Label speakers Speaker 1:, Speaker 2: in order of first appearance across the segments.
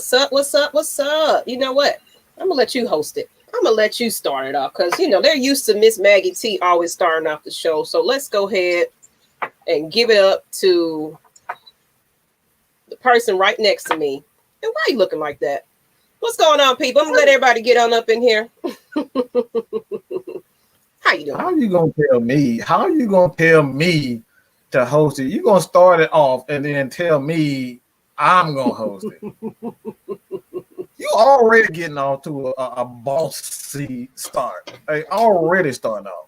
Speaker 1: What's up? What's up? What's up? You know what? I'm gonna let you host it. I'm gonna let you start it off because they're used to Miss Maggie T always starting off the show. So let's go ahead and give it up to the person right next to me. And why are you looking like that? What's going on, people? I'm gonna let everybody get on up in here. How you doing?
Speaker 2: How you gonna tell me? How you gonna tell me to host it? You gonna start it off and then tell me I'm gonna host it? You already getting off to a bossy start. Hey, already starting off.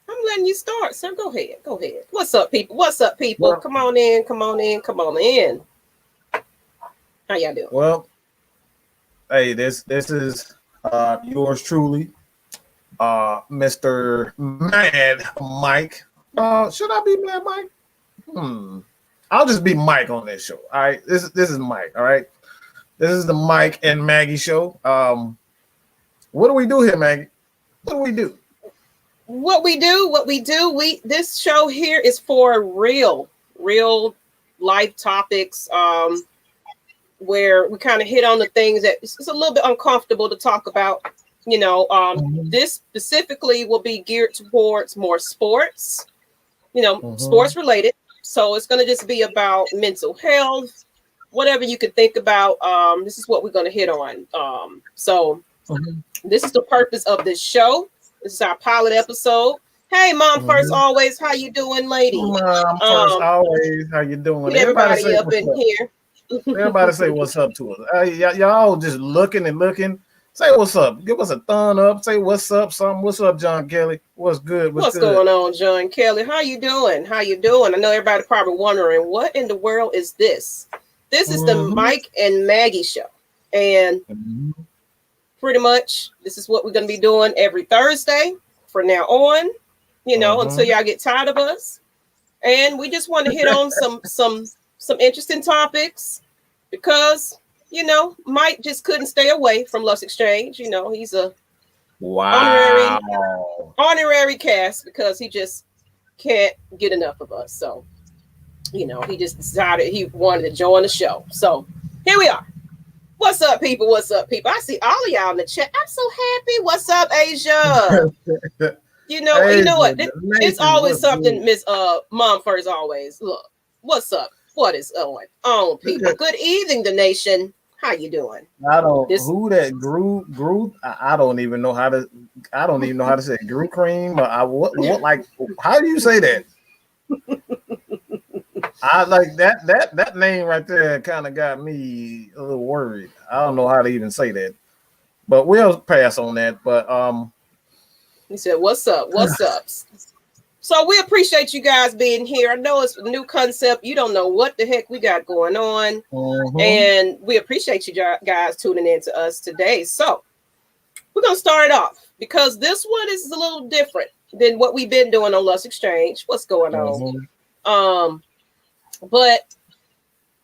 Speaker 1: I'm letting you start, sir. Go ahead. Go ahead. What's up, people? What's up, people? Well, come on in. Come on in. Come on in. How y'all doing?
Speaker 2: Well, hey, this is yours truly, Mr. Mad Mike. Should I be Mad Mike? I'll just be Mike on this show. All right. This is Mike. All right. This is the Mike and Maggie show. What do we do here, Maggie? What do we do? This
Speaker 1: show here is for real life topics, where we kind of hit on the things that it's a little bit uncomfortable to talk about. This specifically will be geared towards more sports, sports related. So it's going to just be about mental health, whatever you could think about. This is what we're going to hit on. This is the purpose of this show. This is our pilot episode. Hey, Mom First Always, how you doing, lady?
Speaker 2: Mom First Always, how you doing?
Speaker 1: Everybody up in here.
Speaker 2: Everybody say what's up to us. Y'all just looking and looking. Say what's up. Give us a thumb up. Say what's up, something. What's up, John Kelly? What's good?
Speaker 1: What's going on, John Kelly? How you doing? How you doing? I know everybody probably wondering, what in the world is this? This is the Mike and Maggie show. And pretty much this is what we're going to be doing every Thursday from now on, until y'all get tired of us. And we just want to hit on some interesting topics because Mike just couldn't stay away from Lush Exchange. He's a honorary cast because he just can't get enough of us. So, he just decided he wanted to join the show. So here we are. What's up, people? What's up, people? I see all of y'all in the chat. I'm so happy. What's up, Asia? You know what? It's always something, Miss Mom First Always. Look, what's up? What is going on, people? Good evening, the nation. How you doing?
Speaker 2: Who that grew? I don't even know how to. I don't even know how to say grew cream. How do you say that? I like that name right there. Kind of got me a little worried. I don't know how to even say that, but we'll pass on that. But
Speaker 1: he said, "What's up? What's up?" So we appreciate you guys being here. I know it's a new concept. You don't know what the heck we got going on. And we appreciate you guys tuning in to us today. So we're going to start it off because this one is a little different than what we've been doing on Lush Exchange. What's going on? But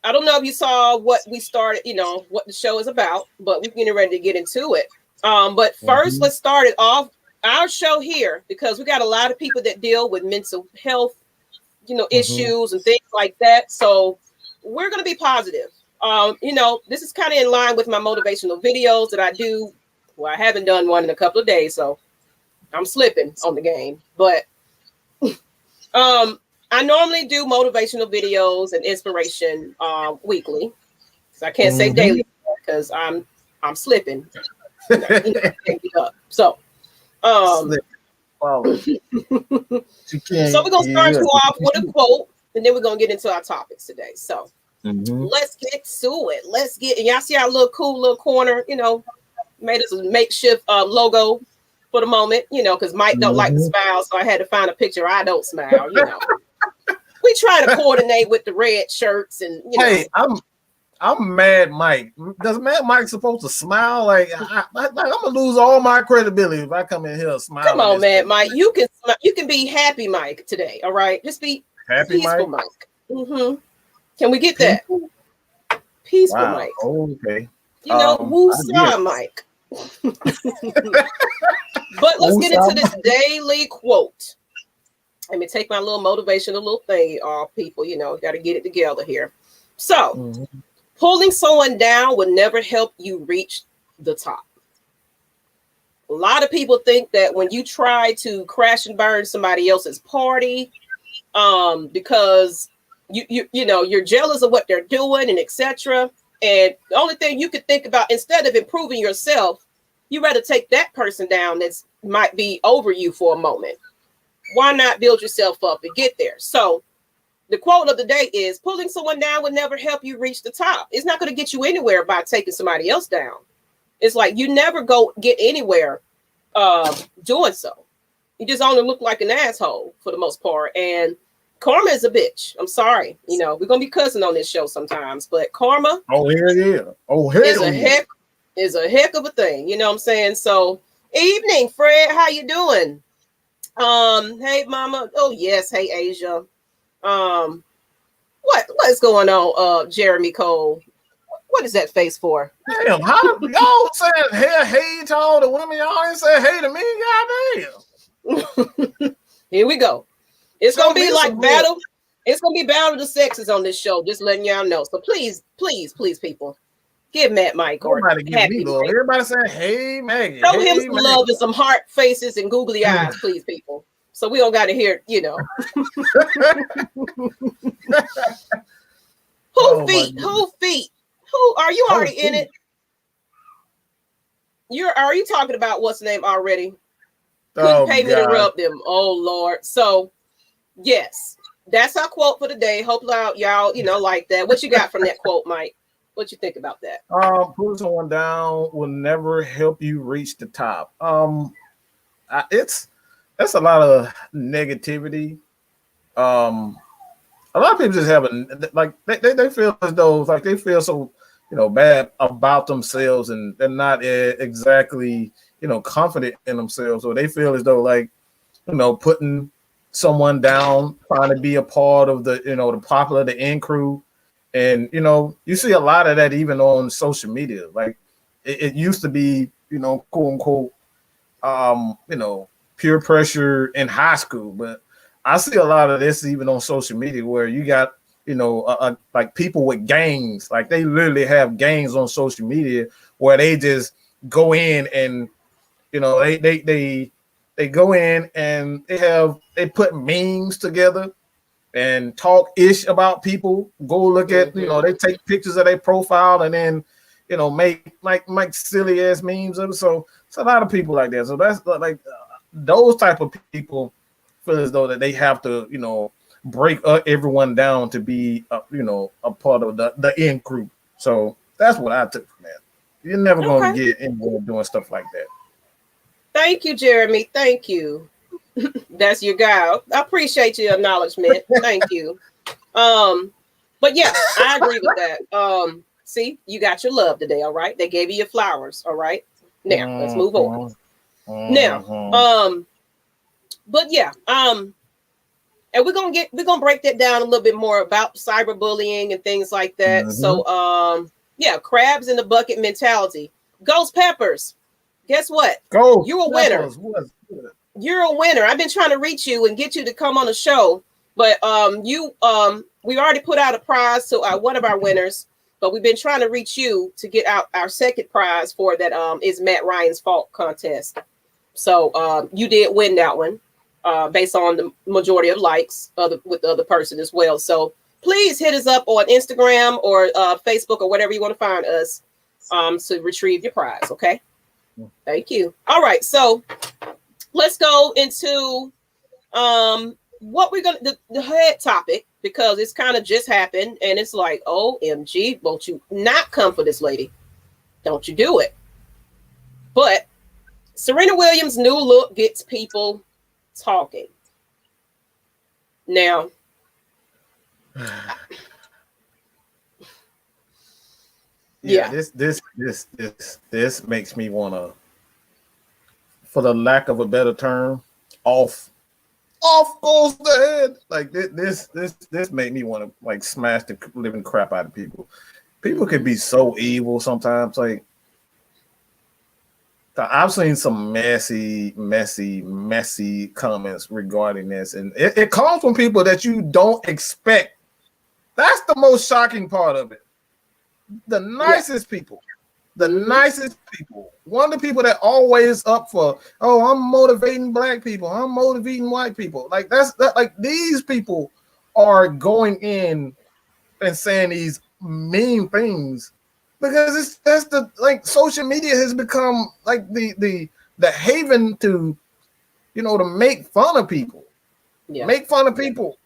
Speaker 1: I don't know if you saw what we started, what the show is about, but we're getting ready to get into it. But first, let's start it off. Our show here, because we got a lot of people that deal with mental health, issues and things like that. So we're going to be positive. This is kind of in line with my motivational videos that I do. Well, I haven't done one in a couple of days, so I'm slipping on the game. But I normally do motivational videos and inspiration weekly. So I can't say daily because I'm slipping. So. So we're gonna start you off with a quote, and then we're gonna get into our topics today. So let's get to it. And y'all see our little cool little corner, made us a makeshift logo for the moment, because Mike don't like to smile, so I had to find a picture I don't smile. We try to coordinate with the red shirts and
Speaker 2: Hey, I'm Mad Mike. Does Mad Mike supposed to smile? I'm gonna lose all my credibility if I come in here smiling.
Speaker 1: Come on, Mad Mike. You can be happy Mike today. All right, just be happy peaceful Mike. Can we get that? Peaceful Mike.
Speaker 2: Okay.
Speaker 1: Woosah Mike. But let's get into this daily quote. Let me take my little motivational little thing off, people. Got to get it together here. So. Pulling someone down will never help you reach the top. A lot of people think that when you try to crash and burn somebody else's party, because you know you're jealous of what they're doing and etc. And the only thing you could think about, instead of improving yourself, you rather take that person down that's might be over you for a moment. Why not build yourself up and get there? So the quote of the day is, pulling someone down will never help you reach the top. It's not going to get you anywhere by taking somebody else down. It's like you never get anywhere doing so. You just only look like an asshole for the most part. And karma is a bitch. I'm sorry. You know, we're going to be cussing on this show sometimes, but karma is a heck of a thing. You know what I'm saying? So evening, Fred, how you doing? Hey mama. Oh yes. Hey Asia. What's going on, Jeremy Cole? What is that face for?
Speaker 2: Damn, how y'all saying hey to all the women? Y'all ain't say hey to me, goddamn.
Speaker 1: Here we go. It's gonna be like battle. It's gonna be battle of the sexes on this show. Just letting y'all know. So please, people, give Matt Mike or
Speaker 2: Happy love. Everybody saying hey Maggie.
Speaker 1: Show him some love and some heart faces and googly eyes, please, people. So we don't got to hear, you know. Who feet? Who are you already in it? Are you talking about what's the name already? Couldn't pay me to rub them. Oh Lord. So yes, that's our quote for the day. Hope y'all, you know, like that. What you got from that quote, Mike? What you think about that?
Speaker 2: Pulling someone down will never help you reach the top. That's a lot of negativity. A lot of people just have they feel as though like they feel so, you know, bad about themselves, and they're not exactly, you know, confident in themselves, or they feel as though like, you know, putting someone down, trying to be a part of the, you know, the popular, the in crew. And, you know, you see a lot of that even on social media. Like it used to be, you know, quote unquote, you know, peer pressure in high school. But I see a lot of this even on social media where you got, you know, like people with gangs, like they literally have gangs on social media where they just go in and, you know, they go in and they put memes together and talk ish about people. Go look at, you know, they take pictures of their profile and then, you know, make silly ass memes of it. So it's a lot of people like that. So that's like those type of people feel as though that they have to, you know, break everyone down to be, you know, a part of the in group. So that's what I took from that. You're never going to get anywhere doing stuff like that.
Speaker 1: Thank you, Jeremy. Thank you. That's your guy. I appreciate your acknowledgement. Thank you. But yeah, I agree with that. See, you got your love today, all right? They gave you your flowers, all right? Now, let's move on. Now, but yeah, and we're gonna break that down a little bit more about cyberbullying and things like that. So yeah, crabs in the bucket mentality. Ghost Peppers, guess what? You're a winner. You're a winner. I've been trying to reach you and get you to come on the show, but we already put out a prize to one of our winners, but we've been trying to reach you to get out our second prize for that is Matt Ryan's Fault contest. So you did win that one based on the majority of likes with the other person as well. So please hit us up on Instagram or Facebook or whatever you want to find us to retrieve your prize. Okay. Thank you. All right. So let's go into what we're going to, the head topic, because it's kind of just happened and it's like, OMG, won't you not come for this lady? Don't you do it. But Serena Williams' new look gets people talking. Now,
Speaker 2: yeah, this makes me want to, for the lack of a better term, off goes the head. Like this made me want to like smash the living crap out of people. People can be so evil sometimes. Like I've seen some messy comments regarding this, and it comes from people that you don't expect. That's the most shocking part of it. the nicest people. The nicest people. One of the people that always up for, oh, I'm motivating black people. I'm motivating white people. Like like these people are going in and saying these mean things because that's the like social media has become like the haven to, you know, to make fun of people. Yeah. Make fun of people.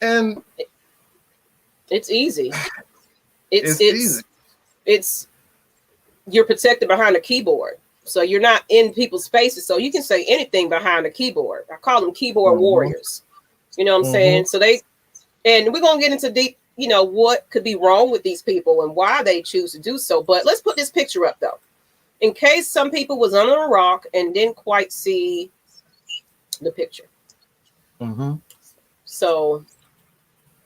Speaker 2: And
Speaker 1: it's easy. It's easy. It's you're protected behind a keyboard. So you're not in people's faces. So you can say anything behind a keyboard. I call them keyboard warriors. You know what I'm saying? So and we're going to get into deep, you know, what could be wrong with these people and why they choose to do so. But let's put this picture up, though, in case some people was under a rock and didn't quite see the picture. So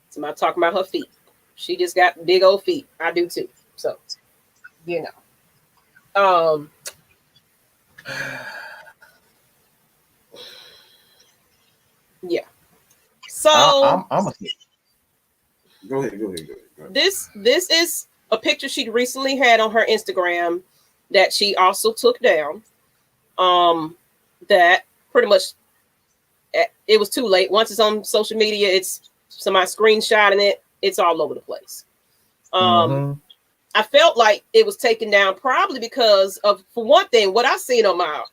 Speaker 1: somebody talking about her feet. She just got big old feet. I do too. So, you know. Yeah. So
Speaker 2: I'm a Go ahead.
Speaker 1: This is a picture she recently had on her Instagram that she also took down. That pretty much it was too late. Once it's on social media, it's somebody screenshotting it. It's all over the place. I felt like it was taken down probably because of, for one thing, what I seen on I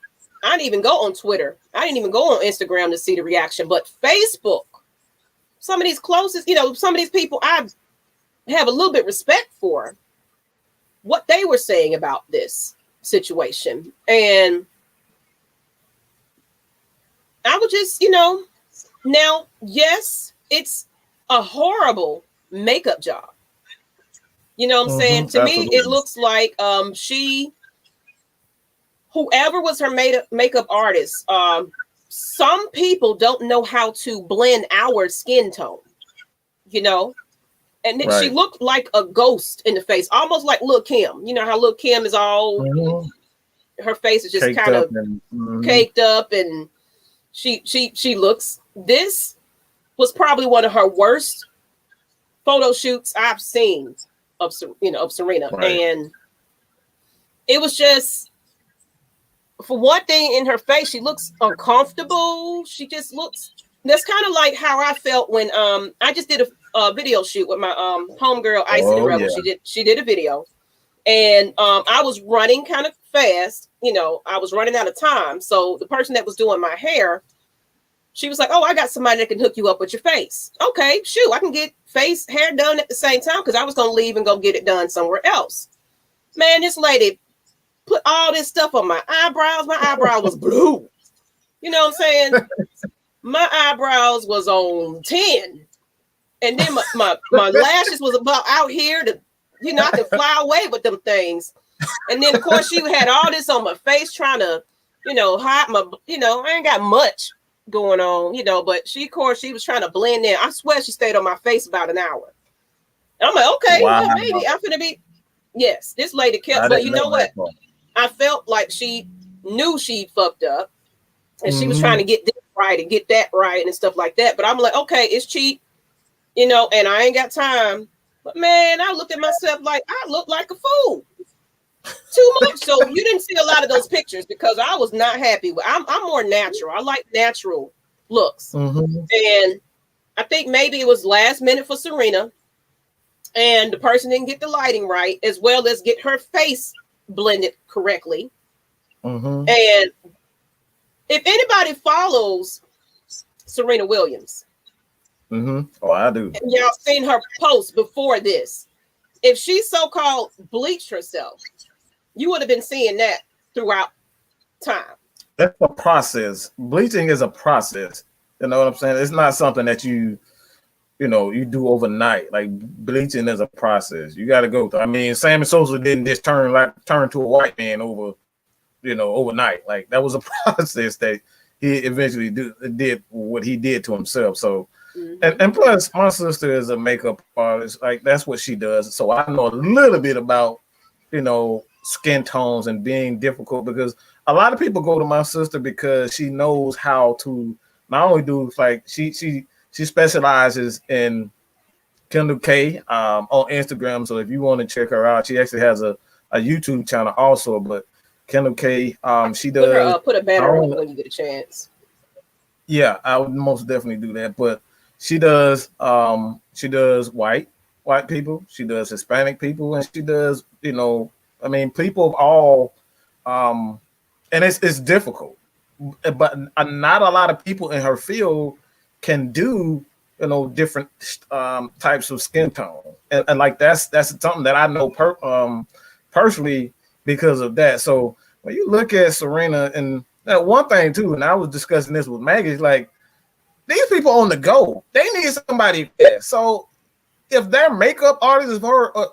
Speaker 1: didn't even go on Twitter. I didn't even go on Instagram to see the reaction, but Facebook, some of these closest, you know, some of these people I have a little bit respect for what they were saying about this situation. And I would just, you know, now, yes, it's a horrible makeup job. You know what I'm saying? To me, it looks like whoever was her makeup artist, some people don't know how to blend our skin tone, you know? And then she looked like a ghost in the face, almost like Lil' Kim. You know how Lil' Kim is all, her face is just kind of caked up, and she looks, this was probably one of her worst photo shoots I've seen of Serena. And it was just, for one thing, in her face, she looks uncomfortable. She just looks, that's kind of like how I felt when I just did a video shoot with my homegirl Ice the Rebel. She did a video, and I was running kind of fast, you know, I was running out of time. So the person that was doing my hair, she was like, oh, I got somebody that can hook you up with your face. Okay, shoot, I can get hair done at the same time, because I was going to leave and go get it done somewhere else. Man, this lady put all this stuff on my eyebrows. My eyebrow was blue. You know what I'm saying? My eyebrows was on 10. And then my lashes was about out here to, you know, I could fly away with them things. And then, of course, she had all this on my face trying to, you know, hide my, you know, I ain't got much going on, you know, but she was trying to blend in. I swear she stayed on my face about an hour. And I'm like, okay, well, maybe I'm gonna be, yes, this lady kept, but you know what? I felt like she knew she fucked up, and she was trying to get this right and get that right and stuff like that. But I'm like, okay, it's cheap, you know, and I ain't got time. But man, I looked at myself like I looked like a fool. Too much. So you didn't see a lot of those pictures because I was not happy with. I'm more natural. I like natural looks, and I think maybe it was last minute for Serena, and the person didn't get the lighting right, as well as get her face blended correctly. And if anybody follows Serena Williams,
Speaker 2: oh, I do.
Speaker 1: And y'all seen her post before this. If she so-called bleached herself, you would have been seeing that throughout time.
Speaker 2: That's a process. Bleaching is a process. You know what I'm saying? It's not something that you do overnight. Like, bleaching is a process. You got to go through. I mean, Sammy Sosa didn't just turn to a white man overnight. Like, that was a process that he eventually did what he did to himself. So, and plus, my sister is a makeup artist. Like, that's what she does. So I know a little bit about, you know, skin tones and being difficult, because a lot of people go to my sister because she knows how to not only do, like, she specializes in Kendall K on Instagram. So if you want to check her out, she actually has a YouTube channel also. But Kendall K, she does.
Speaker 1: Put a banner up when you get a chance.
Speaker 2: Yeah, I would most definitely do that. But she does white people, she does Hispanic people, and she does, people of all, and it's difficult, but not a lot of people in her field can do different types of skin tone, and like that's something that I know personally because of that. So when you look at Serena, and that one thing too, and I was discussing this with Maggie, like these people on the go, they need somebody there. So if their makeup artist,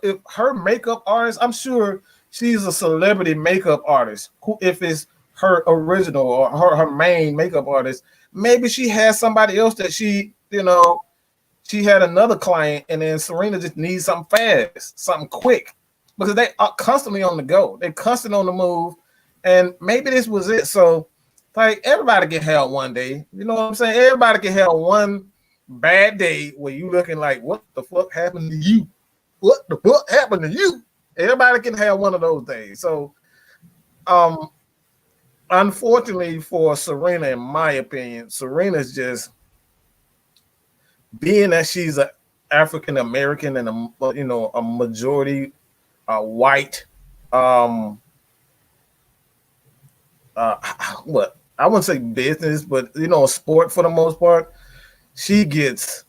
Speaker 2: if her makeup artist, I'm sure she's a celebrity makeup artist. Who, if it's her original or her main makeup artist, maybe she has somebody else that she had another client, and then Serena just needs something fast, something quick, because they are constantly on the go. They're constantly on the move, and maybe this was it. So, like, everybody can have one day. You know what I'm saying? Everybody can have one bad day where you looking like, what the fuck happened to you? What the fuck happened to you? Everybody can have one of those days. So, unfortunately for Serena, in my opinion, Serena's just, being that she's an African American and a majority white, what I wouldn't say business, but sport for the most part, she gets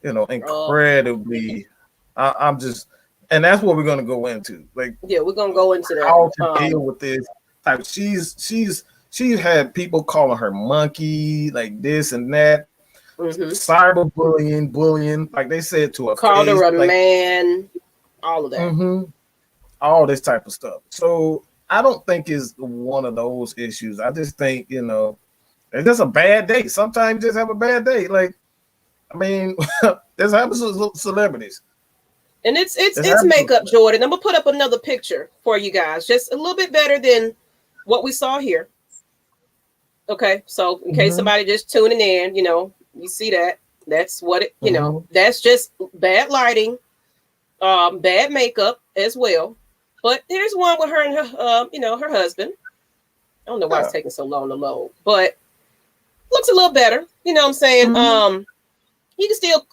Speaker 2: incredibly. I'm just, and that's what we're gonna go into. Like,
Speaker 1: yeah, we're gonna go into that.
Speaker 2: How to deal with this type. She's had people calling her monkey, like this and that. Cyberbullying, bullying, like they said to her.
Speaker 1: Called her a man, all of that.
Speaker 2: All this type of stuff. So I don't think it's one of those issues. I just think, it's just a bad day. Sometimes you just have a bad day. Like, I mean, this happens to celebrities.
Speaker 1: And it's makeup, Jordan. I'm gonna put up another picture for you guys, just a little bit better than what we saw here. Okay, so in case somebody just tuning in, you see that. That's what it, that's just bad lighting, bad makeup as well. But here's one with her and her, her husband. I don't know why it's taking so long to load, but looks a little better. You know what I'm saying? You can still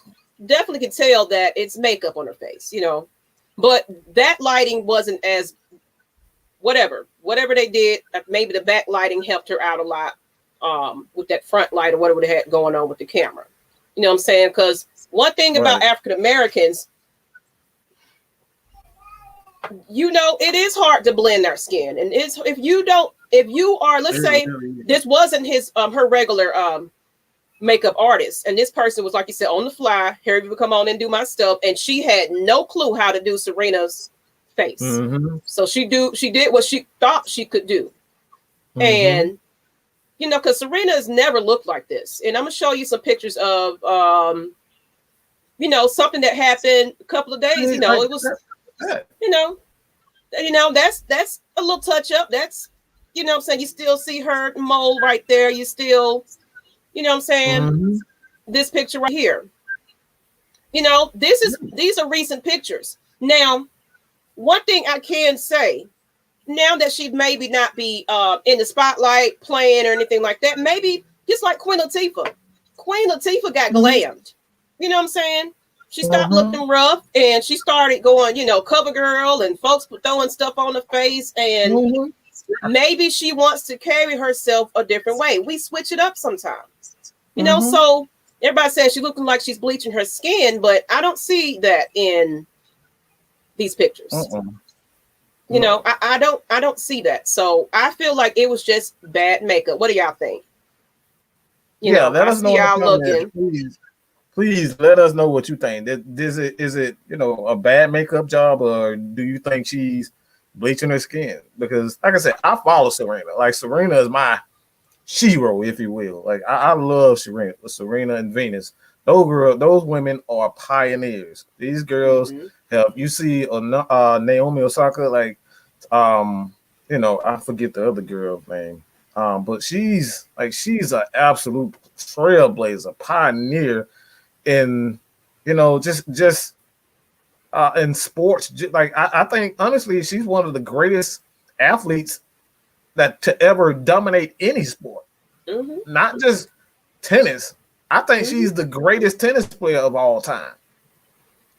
Speaker 1: definitely can tell that it's makeup on her face, but that lighting wasn't as whatever they did. Maybe the back lighting helped her out a lot with that front light or whatever they had going on with the camera. You know what I'm saying? Because one thing about African Americans, it is hard to blend their skin, and if you are, let's say this wasn't her regular makeup artist, and this person was, like you said, on the fly, here you come on and do my stuff, and she had no clue how to do Serena's face. So she did what she thought she could do. And because Serena has never looked like this. And I'm gonna show you some pictures of something that happened a couple of days. It was that's a little touch up. That's what I'm saying, you still see her mole right there. You still, what I'm saying, this picture right here. These are recent pictures. Now, one thing I can say, now that she maybe not be in the spotlight playing or anything like that, maybe just like Queen Latifah. Queen Latifah got glammed. You know what I'm saying? She stopped looking rough and she started going, cover girl, and folks throwing stuff on the face, and maybe she wants to carry herself a different way. We switch it up sometimes. So everybody says she's looking like she's bleaching her skin, but I don't see that in these pictures. I don't see that. So I feel like it was just bad makeup. What do y'all think?
Speaker 2: Let us know y'all looking. Please let us know what you think. Is it a bad makeup job, or do you think she's bleaching her skin? Because, like I said, I follow Serena. Like, Serena is my hero, if you will. Like, I love Serena and Venus. Those women are pioneers. These girls have. You see, Naomi Osaka, like, I forget the other girl's name, but she's an absolute trailblazer, pioneer in You know, just in sports, like I think honestly, she's one of the greatest athletes that to ever dominate any sport, not just tennis. I think she's the greatest tennis player of all time.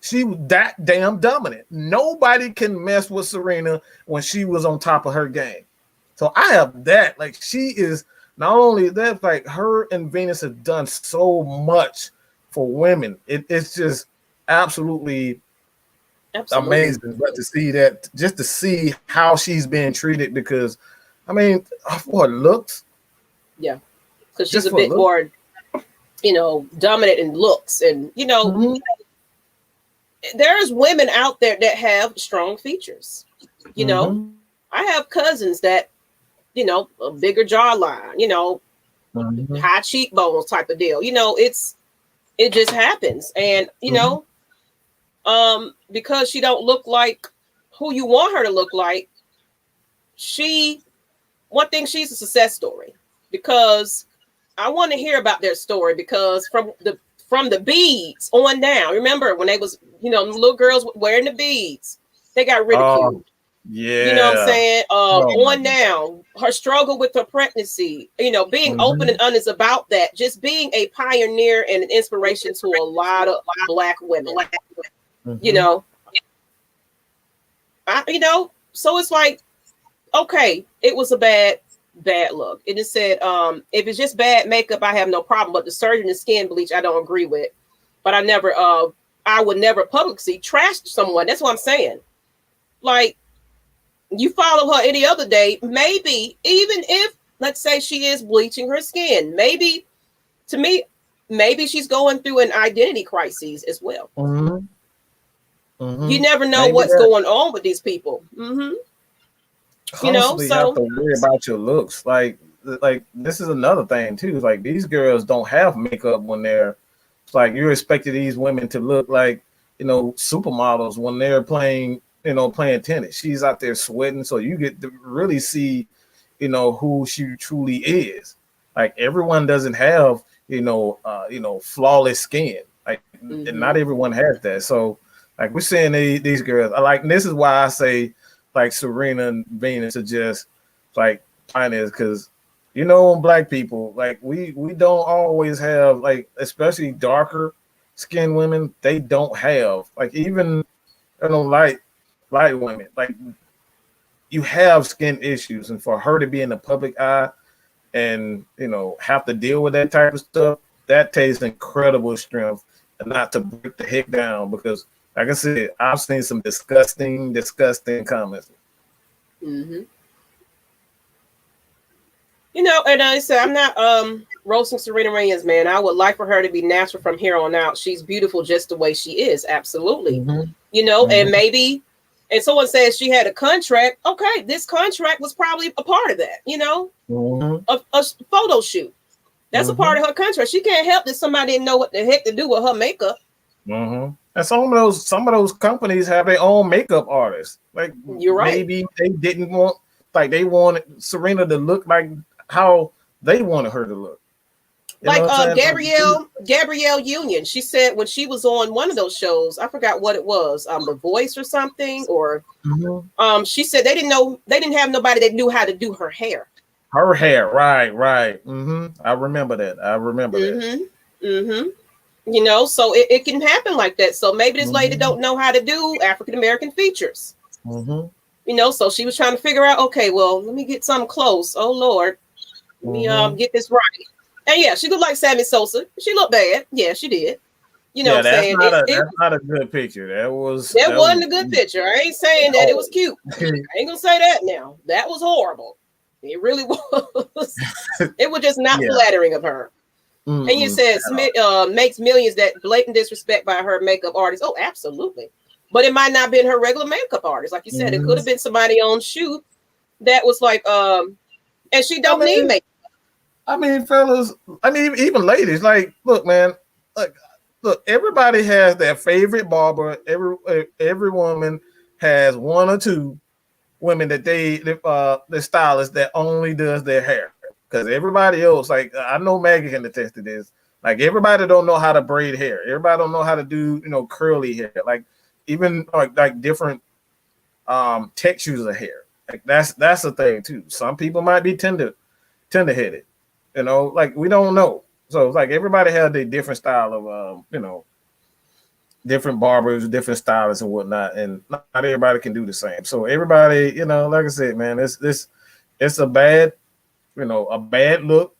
Speaker 2: She was that damn dominant. Nobody can mess with Serena when she was on top of her game. So I have that. Like she is not only that, like her and Venus have done so much for women. It's just absolutely amazing. But to see that, just to see how she's being treated, because I mean, for looks.
Speaker 1: Yeah, because she's a bit more, you know, dominant in looks, and you know, there's women out there that have strong features. You know, I have cousins that, you know, a bigger jawline, you know, high cheekbones type of deal. You know, it just happens, and you know, because she don't look like who you want her to look like. One thing, she's a success story, because I want to hear about their story, because from the beads on down, remember when they was, you know, little girls wearing the beads, they got ridiculed.
Speaker 2: Yeah,
Speaker 1: you know what I'm saying? On down, her struggle with her pregnancy, you know, being open and honest about that, just being a pioneer and an inspiration to a lot of Black women. You know, you know, so it's like, okay, it was a bad look. And it said, if it's just bad makeup, I have no problem. But the surgery and skin bleach, I don't agree with. But I would never publicly trash someone. That's what I'm saying. Like, you follow her any other day, maybe, even if, let's say she is bleaching her skin, maybe, to me, maybe she's going through an identity crisis as well. You never know what's going on with these people. You know, so
Speaker 2: have to worry about your looks. Like this is another thing too. It's like these girls don't have makeup when they're, it's like you're expecting these women to look like, you know, supermodels when they're playing tennis. She's out there sweating, so you get to really see, you know, who she truly is. Like everyone doesn't have, flawless skin. Like and not everyone has that. So like we're seeing these girls. I like, and this is why I say like Serena and Venus are just like pioneers, because you know, Black people, like we don't always have, like, especially darker skinned women, they don't have, like, even, you know, light women, like, you have skin issues, and for her to be in the public eye and, you know, have to deal with that type of stuff, that takes incredible strength, and not to break the heck down, because like I said, I've seen some disgusting comments.
Speaker 1: You know, and I said, I'm not roasting Serena Williams, man. I would like for her to be natural from here on out. She's beautiful just the way she is. Absolutely. You know, and maybe, and someone says she had a contract. Okay, this contract was probably a part of that, you know, a photo shoot. That's a part of her contract. She can't help that somebody didn't know what the heck to do with her makeup.
Speaker 2: And some of those companies have their own makeup artists. Like,
Speaker 1: you're right.
Speaker 2: Maybe they didn't want, like, they wanted Serena to look like how they wanted her to look.
Speaker 1: Like Gabrielle Union, she said when she was on one of those shows, I forgot what it was, The Voice or something, or she said they didn't have nobody that knew how to do her hair.
Speaker 2: Her hair, right. I remember that.
Speaker 1: You know, so it can happen like that. So maybe this lady don't know how to do African American features. You know, so she was trying to figure out, okay, well, let me get something close. Oh Lord, let me get this right. And yeah, she looked like Sammy Sosa. She looked bad. Yeah, she did. You know what I'm saying?
Speaker 2: That's not a good picture. That
Speaker 1: wasn't a good picture. I ain't saying that it was cute. I ain't gonna say that now. That was horrible. It really was. It was just not flattering of her. And you said Smith makes millions, that blatant disrespect by her makeup artist. Oh, absolutely. But it might not have been her regular makeup artist. Like you said, it could have been somebody on shoot that was like, and she don't need makeup.
Speaker 2: I mean, fellas, even ladies, like, look, man, look, everybody has their favorite barber. Every woman has one or two women that the stylist that only does their hair. Because everybody else, like, I know Maggie can attest to this. Like everybody don't know how to braid hair. Everybody don't know how to do, curly hair. Like even like different textures of hair. Like that's a thing too. Some people might be tender-headed. Like we don't know. So it's like everybody has a different style of different barbers, different stylists and whatnot, and not everybody can do the same. So everybody, like I said, man, it's a bad, a bad look.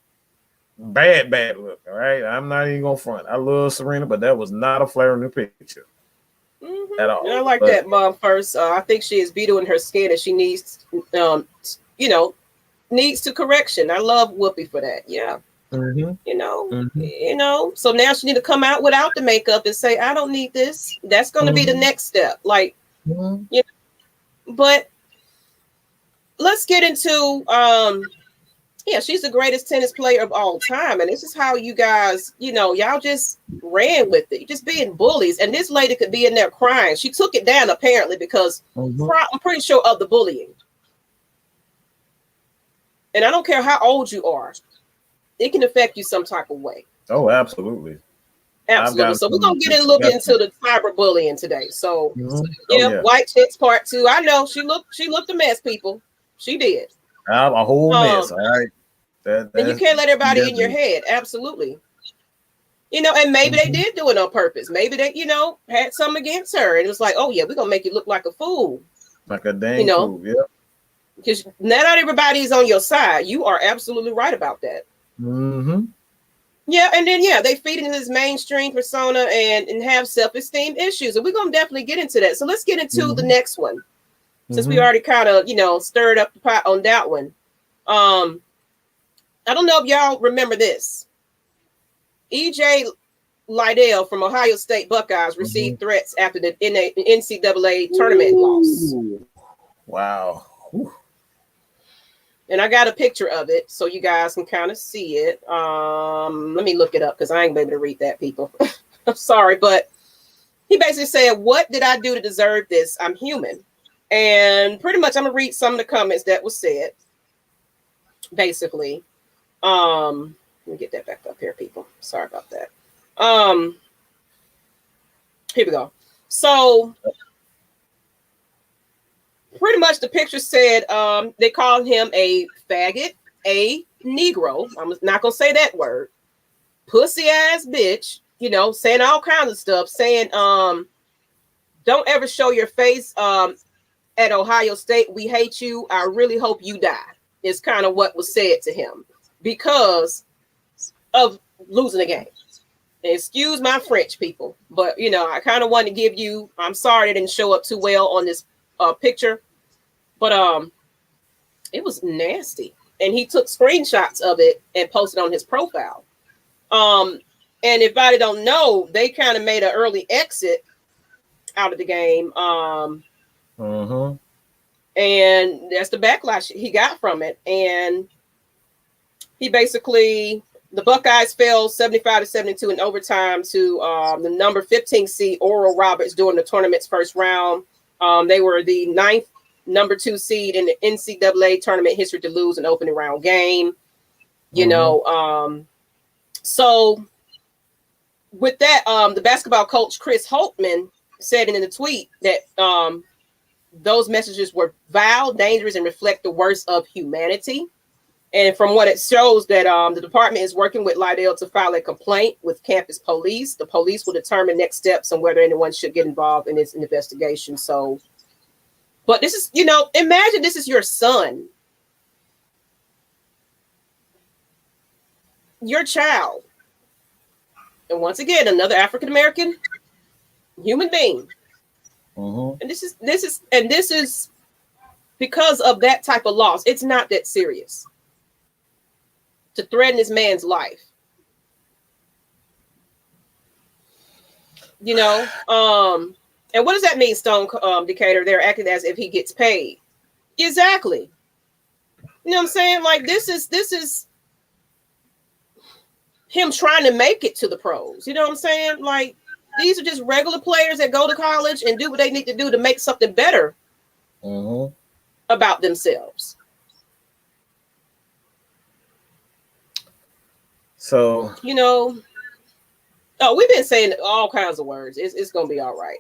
Speaker 2: Bad look. All right. I'm not even gonna front. I love Serena, but that was not a flare in the picture at all.
Speaker 1: I like that mom first. I think she is beautiful in her skin and she needs needs to correction. I love Whoopi for that. Yeah. So now she need to come out without the makeup and say, I don't need this. That's gonna be the next step. Like but let's get into yeah, she's the greatest tennis player of all time. And this is how you guys, y'all just ran with it. You're just being bullies. And this lady could be in there crying. She took it down apparently because I'm pretty sure of the bullying. And I don't care how old you are. It can affect you some type of way.
Speaker 2: Oh, absolutely.
Speaker 1: Absolutely. So we're going to look into the cyberbullying today. So White Chicks Part 2. I know she looked a mess, people. She did.
Speaker 2: A whole mess. All right.
Speaker 1: And you can't let everybody in your head. Absolutely. And maybe they did do it on purpose. Maybe they, had something against her. And it was like, oh, yeah, we're going to make you look like a fool.
Speaker 2: Like a dang fool. Yeah.
Speaker 1: Because not everybody is on your side. You are absolutely right about that. Yeah. And then, they feed into this mainstream persona and have self-esteem issues. And we're going to definitely get into that. So let's get into the next one. Since we already kind of, stirred up the pot on that one. I don't know if y'all remember this. E.J. Liddell from Ohio State Buckeyes received threats after the NCAA tournament loss.
Speaker 2: Wow. Ooh.
Speaker 1: And I got a picture of it so you guys can kind of see it. Let me look it up because I ain't able to read that, people. I'm sorry, but he basically said, what did I do to deserve this? I'm human. And pretty much I'm going to read some of the comments that was said. Basically. Let me get that back up here, people. Sorry about that. Here we go. So pretty much the picture said they called him a faggot, a Negro. I'm not going to say that word. Pussy ass bitch, saying all kinds of stuff, saying don't ever show your face at Ohio State. We hate you. I really hope you die. Is kind of what was said to him because of losing the game. And excuse my French, people, but I kind of wanted to give you. I'm sorry it didn't show up too well on this picture, but it was nasty. And he took screenshots of it and posted on his profile. And if anybody don't know, they kind of made an early exit out of the game. And that's the backlash he got from it. And he basically, the Buckeyes fell 75-72 in overtime to the number 15 seed Oral Roberts during the tournament's first round. They were the 9th number 2 seed in the NCAA tournament history to lose an opening round game. So with that, the basketball coach Chris Holtman said in the tweet that those messages were vile, dangerous, and reflect the worst of humanity. And from what it shows that the department is working with Liddell to file a complaint with campus police. The police will determine next steps on whether anyone should get involved in this investigation. So, but this is, imagine this is your son, your child. And once again, another African-American human being. And this is because of that type of loss. It's not that serious to threaten this man's life. And what does that mean, Stone Decatur? They're acting as if he gets paid. Exactly. You know what I'm saying? Like this is him trying to make it to the pros. You know what I'm saying? Like these are just regular players that go to college and do what they need to do to make something better about themselves.
Speaker 2: So,
Speaker 1: Oh, we've been saying all kinds of words. It's gonna be all right.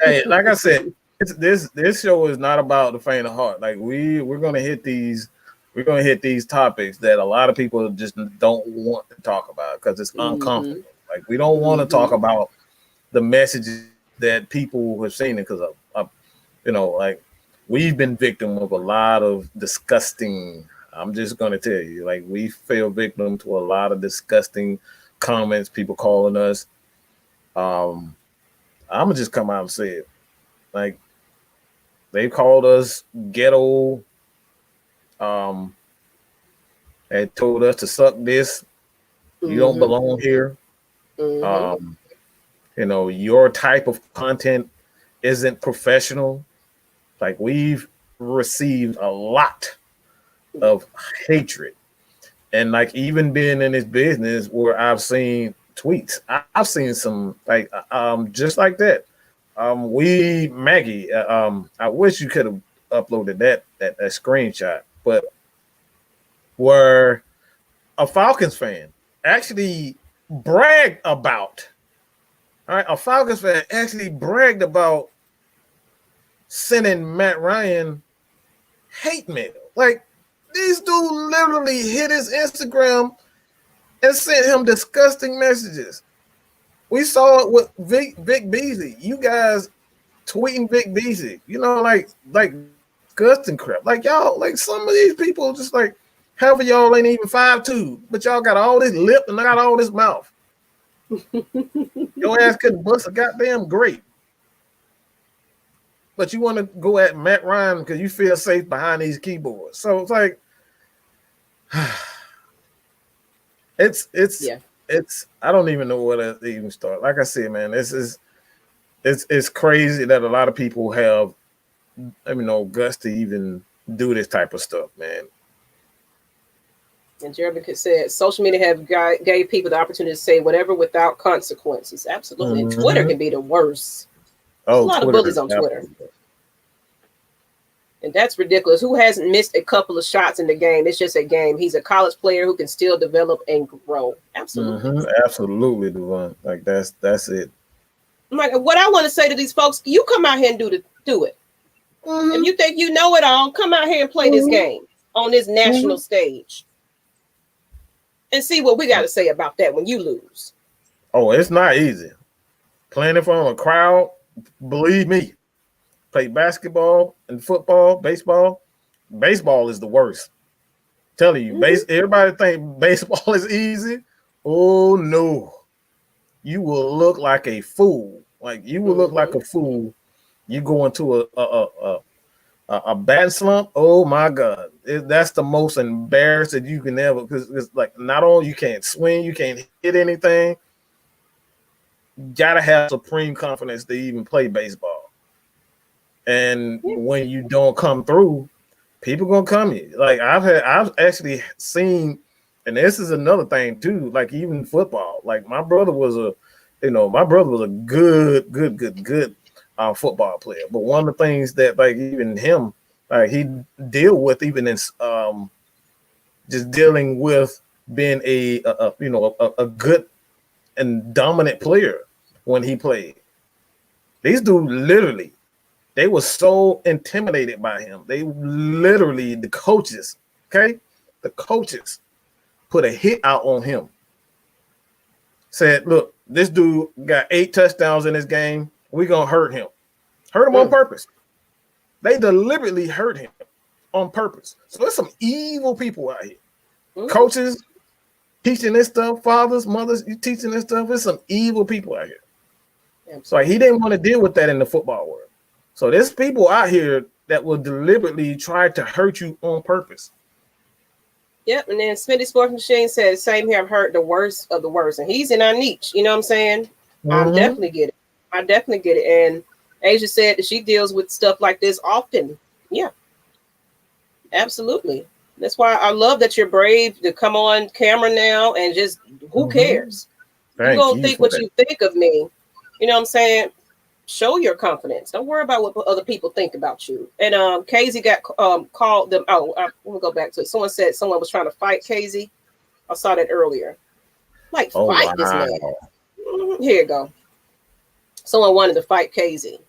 Speaker 2: Hey, like I said, this show is not about the faint of heart. Like we're gonna hit these topics that a lot of people just don't want to talk about because it's uncomfortable. Like we don't want to talk about the messages that people have seen it because of like we've been victim of a lot of disgusting. I'm just gonna tell you, like we fell victim to a lot of disgusting comments, people calling us. I'm gonna just come out and say it. Like they called us ghetto. They told us to suck this. You don't belong here. Your type of content isn't professional. Like we've received a lot of hatred. And like even being in this business where I've seen tweets, I've seen some like just like that. Maggie, I wish you could have uploaded that screenshot, but where a Falcons fan actually bragged about, all right, a Falcons fan actually bragged about sending Matt Ryan hate mail. Like these dudes literally hit his Instagram and sent him disgusting messages. We saw it with Vic Beasley. You guys tweeting Vic Beasley, like disgusting crap. Like y'all, like some of these people just like half of y'all ain't even 5'2", but y'all got all this lip and I got all this mouth. Your ass couldn't bust a goddamn grape. But you want to go at Matt Ryan because you feel safe behind these keyboards. So it's like it's I don't even know where to even start. Like I said, man, it's crazy that a lot of people have guts to even do this type of stuff, man.
Speaker 1: And Jeremy said, social media have gave people the opportunity to say whatever without consequences. Absolutely. And Twitter can be the worst. There's a lot of bullies on Twitter. And that's ridiculous. Who hasn't missed a couple of shots in the game? It's just a game. He's a college player who can still develop and grow. Absolutely.
Speaker 2: Absolutely, Devon. Like that's it.
Speaker 1: Like what I want to say to these folks, you come out here and do it. If you think you know it all, come out here and play this game on this national stage. And see what we got to say about that when you lose.
Speaker 2: Oh, it's not easy. Playing in front of a crowd, believe me. Play basketball and football, baseball. Baseball is the worst. I'm telling you, everybody think baseball is easy. Oh no. You will look like a fool. Like you will look like a fool. You go into a bad slump. Oh my God. That's the most embarrassing you can ever, because it's like not only you can't swing, you can't hit anything. You gotta have supreme confidence to even play baseball. And when you don't come through, people gonna come here. Like I've actually seen, and this is another thing too. Like even football. Like my brother was a good football player. But one of the things that like even him, like he deal with even in just dealing with being a good and dominant player when he played. These dudes literally. They were so intimidated by him. They literally, the coaches put a hit out on him. Said, look, this dude got 8 touchdowns in this game. We're going to hurt him. Hurt him on purpose. They deliberately hurt him on purpose. So there's some evil people out here. Coaches teaching this stuff, fathers, mothers, you teaching this stuff. There's some evil people out here. So he didn't want to deal with that in the football world. So there's people out here that will deliberately try to hurt you on purpose.
Speaker 1: Yep, and then Smitty Sports Machine said, same here, I've heard the worst of the worst. And he's in our niche, you know what I'm saying? I definitely get it. And Asia said that she deals with stuff like this often. Yeah, absolutely. That's why I love that you're brave to come on camera now and just, who cares? You're going to think what you think of me. You know what I'm saying? Show your confidence. Don't worry about what other people think about you. And Casey got called them. Oh, we'll go back to it. Someone said someone was trying to fight Casey. I saw that earlier. Like fight this man. Here you go. Someone wanted to fight Casey.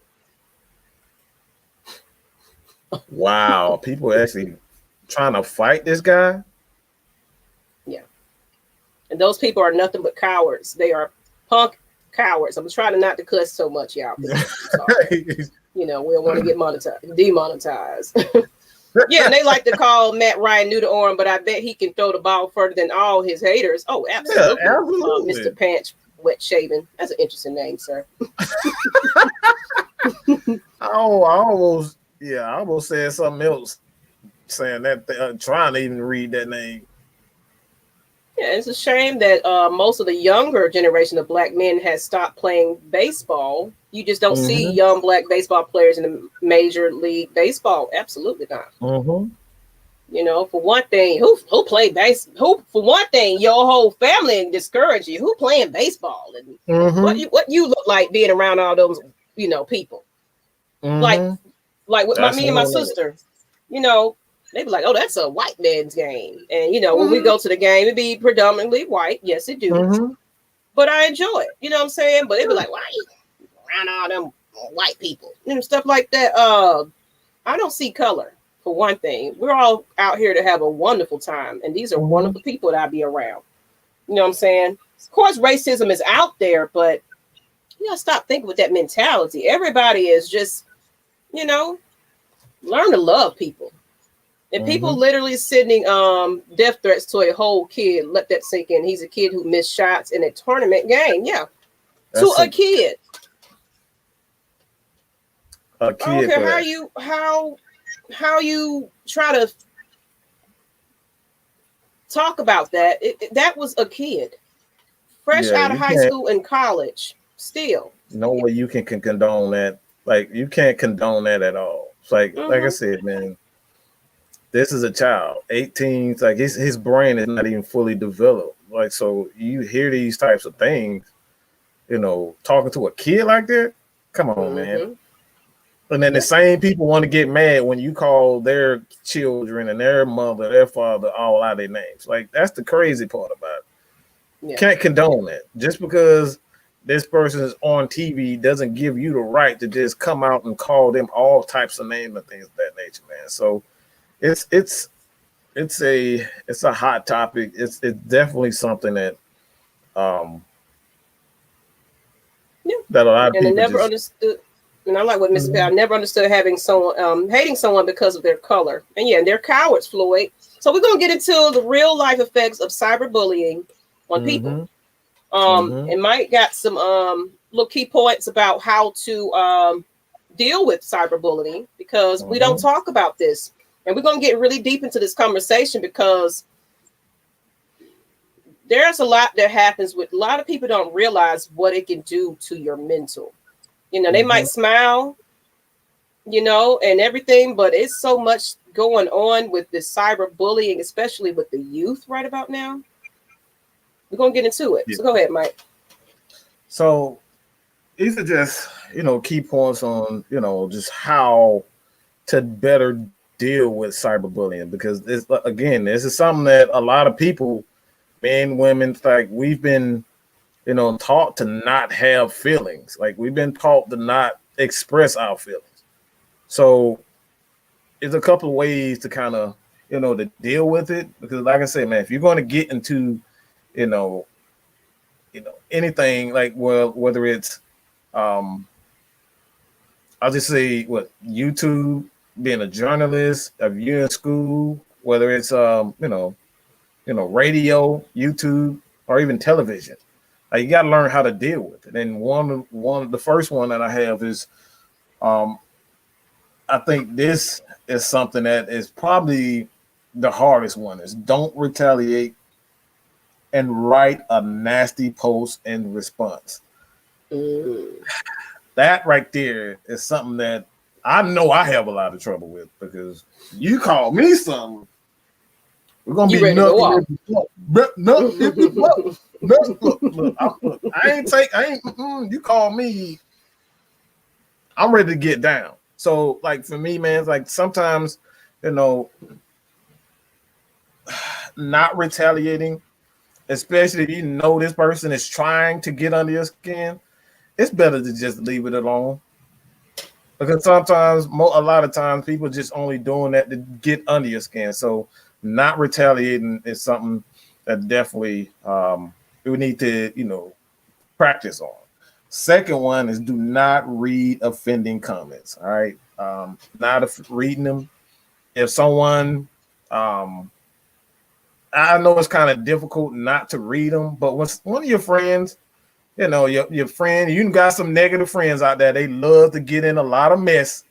Speaker 2: Wow, people actually trying to fight this guy?
Speaker 1: Yeah. And those people are nothing but cowards. They are punk cowards. I'm trying not to cuss so much, y'all. You know, we don't want to get demonetized. Yeah, and they like to call Matt Ryan new to arm, but I bet he can throw the ball further than all his haters. Oh, absolutely.
Speaker 2: Yeah, absolutely.
Speaker 1: Mr. Pants Wet Shaven. That's an interesting name, sir.
Speaker 2: I almost said something else, saying that, trying to even read that name.
Speaker 1: Yeah, it's a shame that most of the younger generation of black men has stopped playing baseball. You just don't see young black baseball players in the Major League Baseball. Absolutely not. You know, for one thing, who play base? Who, for one thing, your whole family discourage you. Who playing baseball? And what you look like being around all those, you know, people. Like with me and my sister, you know, they be like, oh, that's a white man's game. And, you know, when we go to the game, it be predominantly white. Yes, it do. But I enjoy it. You know what I'm saying? But they be like, why are you around all them white people? And stuff like that. I don't see color, for one thing. We're all out here to have a wonderful time. And these are wonderful people that I be around. You know what I'm saying? Of course, racism is out there, but you gotta stop thinking with that mentality. Everybody is just, you know, learn to love people. And people literally sending death threats to a whole kid. Let that sink in. He's a kid who missed shots in a tournament game. Yeah. To a kid. I don't care how you try to talk about that. That was a kid. Fresh out of high school and college. Still.
Speaker 2: No way you can condone that. Like, you can't condone that at all. It's like I said, man. This is a child, 18. Like his brain is not even fully developed. Like, so you hear these types of things, you know, talking to a kid like that. Come on, man. And then the same people want to get mad when you call their children and their mother, their father, all out of their names. Like, that's the crazy part about it. Yeah. Can't condone that. Just because this person is on TV doesn't give you the right to just come out and call them all types of names and things of that nature, man. So it's a hot topic. It's definitely something that that a lot of people
Speaker 1: never understood. And I like what Miss I never understood having someone hating someone because of their color. And yeah, they're cowards, Floyd. So we're gonna get into the real life effects of cyberbullying on people. And Mike got some little key points about how to deal with cyberbullying, because we don't talk about this. And we're going to get really deep into this conversation because there's a lot that happens with a lot of people don't realize what it can do to your mental. You know, they might smile, you know, and everything, but it's so much going on with this cyberbullying, especially with the youth right about now. We're going to get into it. So go ahead, Mike.
Speaker 2: So these are just, you know, key points on, you know, just how to better deal with cyberbullying, because this is something that a lot of people, men, women, like, we've been, you know, taught to not have feelings. Like, we've been taught to not express our feelings. So there's a couple of ways to kind of, you know, to deal with it, because like I said, man, if you're going to get into, you know, anything, like, well, whether it's I'll just say YouTube, being a journalist, if you're in school, whether it's you know, radio, YouTube, or even television, you got to learn how to deal with it. And one of the first one that I have is, I think this is something that is probably the hardest one, is don't retaliate and write a nasty post in response. That right there is something that I know I have a lot of trouble with, because you call me something, we're gonna be nothing. Look, you call me, I'm ready to get down. So, like, for me, man, it's like sometimes, you know, not retaliating especially if you know this person is trying to get under your skin, it's better to just leave it alone. Because sometimes, a lot of times, people just only doing that to get under your skin. So not retaliating is something that definitely we need to, practice on. Second one is do not read offending comments. All right. Not reading them. If someone, I know it's kind of difficult not to read them, but when one of your friends, your friend, you got some negative friends out there, they love to get in a lot of mess.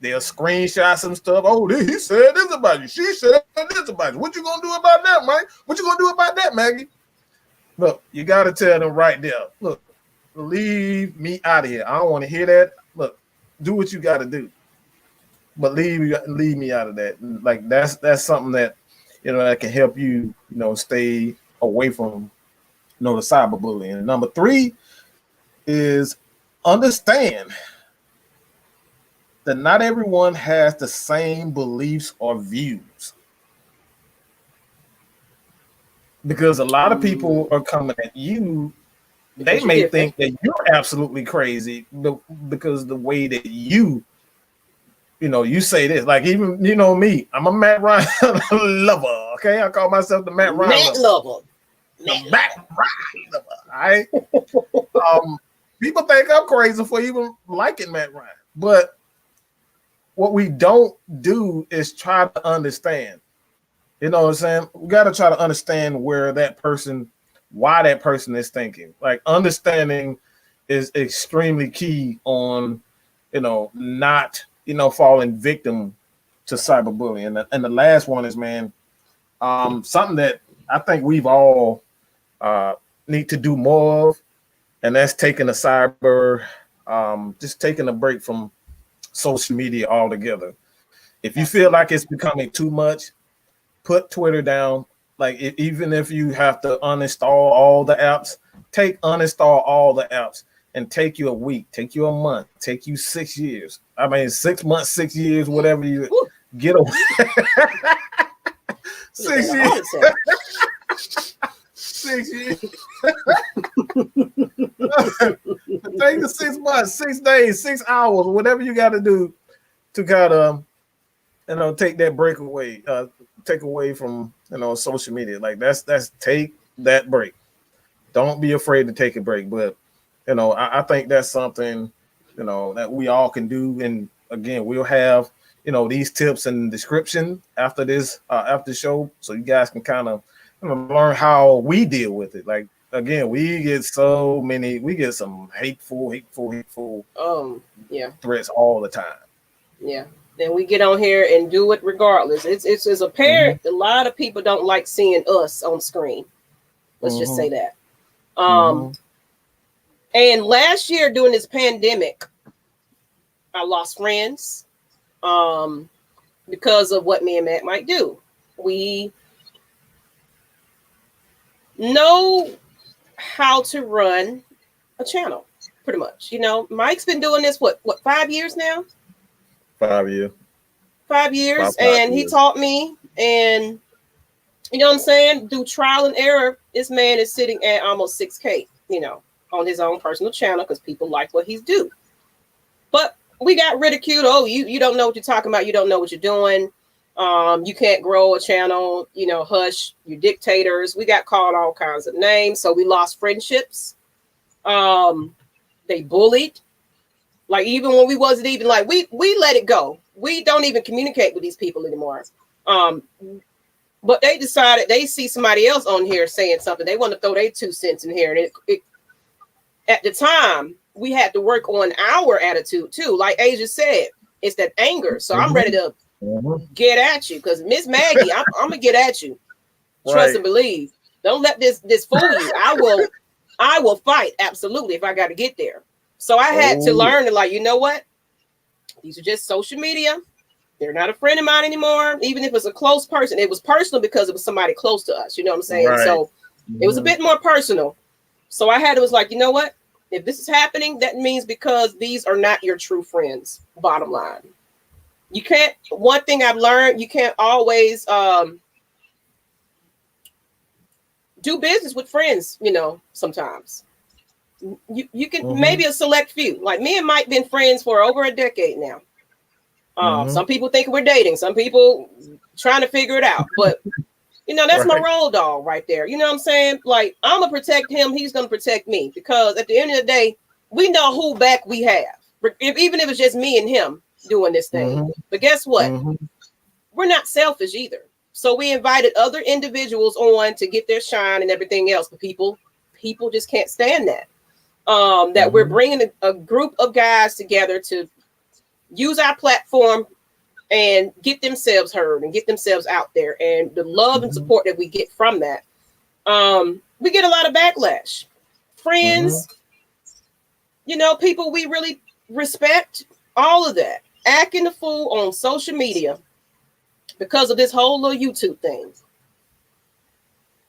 Speaker 2: They'll screenshot some stuff. Oh, he said this about you. She said this about you. What you gonna do about that, Mike? What you gonna do about that, Maggie? Look, you got to tell them right there. Look, leave me out of here. I don't want to hear that. Look, do what you got to do, but leave me out of that. Like that's something that that can help you stay away from the cyberbullying. And number 3 is understand that not everyone has the same beliefs or views. Because a lot of people are coming at you, they may think that you're absolutely crazy because the way that you say this. Like even me, I'm a Matt Ryan lover. Okay, I call myself the Matt Ryan lover. Matt Ryan lover. All right. People think I'm crazy for even liking Matt Ryan, but what we don't do is try to understand. You know what I'm saying? We got to try to understand why that person is thinking. Like understanding is extremely key on, not, falling victim to cyberbullying. And the last one is, man, something that I think we've all need to do more of, and that's taking just taking a break from social media altogether. If you feel like it's becoming too much, put Twitter down. Like even if you have to uninstall all the apps, uninstall all the apps and take you a week, take you a month, take you 6 years. I mean, 6 months, 6 years, whatever you get away. 6 years. 6 years. Take the 6 months, 6 days, 6 hours, whatever you got to do to kind of, take that break away, take away from, social media. Like that's take that break. Don't be afraid to take a break. But, I think that's something, that we all can do. And again, we'll have, these tips in the description after this, after the show. So you guys can kind of learn how we deal with it. Like, again, we get some hateful threats all the time.
Speaker 1: Yeah. Then we get on here and do it regardless. It's apparent a lot of people don't like seeing us on screen. Let's just say that. And last year during this pandemic, I lost friends because of what me and Matt might do. We know how to run a channel, pretty much. Mike's been doing this, what 5 years now?
Speaker 2: 5 years.
Speaker 1: 5 years. And he taught me, and you know what I'm saying? Through trial and error, this man is sitting at almost 6K, on his own personal channel because people like what he's do. But we got ridiculed. Oh, you don't know what you're talking about. You don't know what you're doing. You can't grow a channel, hush, you dictators. We got called all kinds of names. So we lost friendships. They bullied. Like even when we wasn't even like, we let it go. We don't even communicate with these people anymore. But they decided they see somebody else on here saying something. They want to throw their 2 cents in here. And at the time, we had to work on our attitude too. Like Asia said, it's that anger. So I'm ready to get at you because Miss Maggie, I'm gonna get at you. Trust and believe. Don't let this fool you. I will fight absolutely if I got to get there. So I had to learn to like, you know what? These are just social media. They're not a friend of mine anymore. Even if it's a close person, it was personal because it was somebody close to us. You know what I'm saying? Right. So it was a bit more personal. So I was like, you know what? If this is happening, that means because these are not your true friends. Bottom line. You can't, one thing I've learned, you can't always do business with friends, you know, sometimes. You can maybe a select few. Like me and Mike been friends for over a decade now. Some people think we're dating. Some people trying to figure it out. But, you know, that's my roll dog right there. You know what I'm saying? Like, I'm going to protect him. He's going to protect me. Because at the end of the day, we know who back we have. Even if it's just me and him doing this thing. But guess what? We're not selfish either. So we invited other individuals on to get their shine and everything else. But people just can't stand that. That we're bringing a group of guys together to use our platform and get themselves heard and get themselves out there. And the love and support that we get from that, we get a lot of backlash. Friends, you know, people we really respect, all of that. Acting the fool on social media because of this whole little YouTube thing.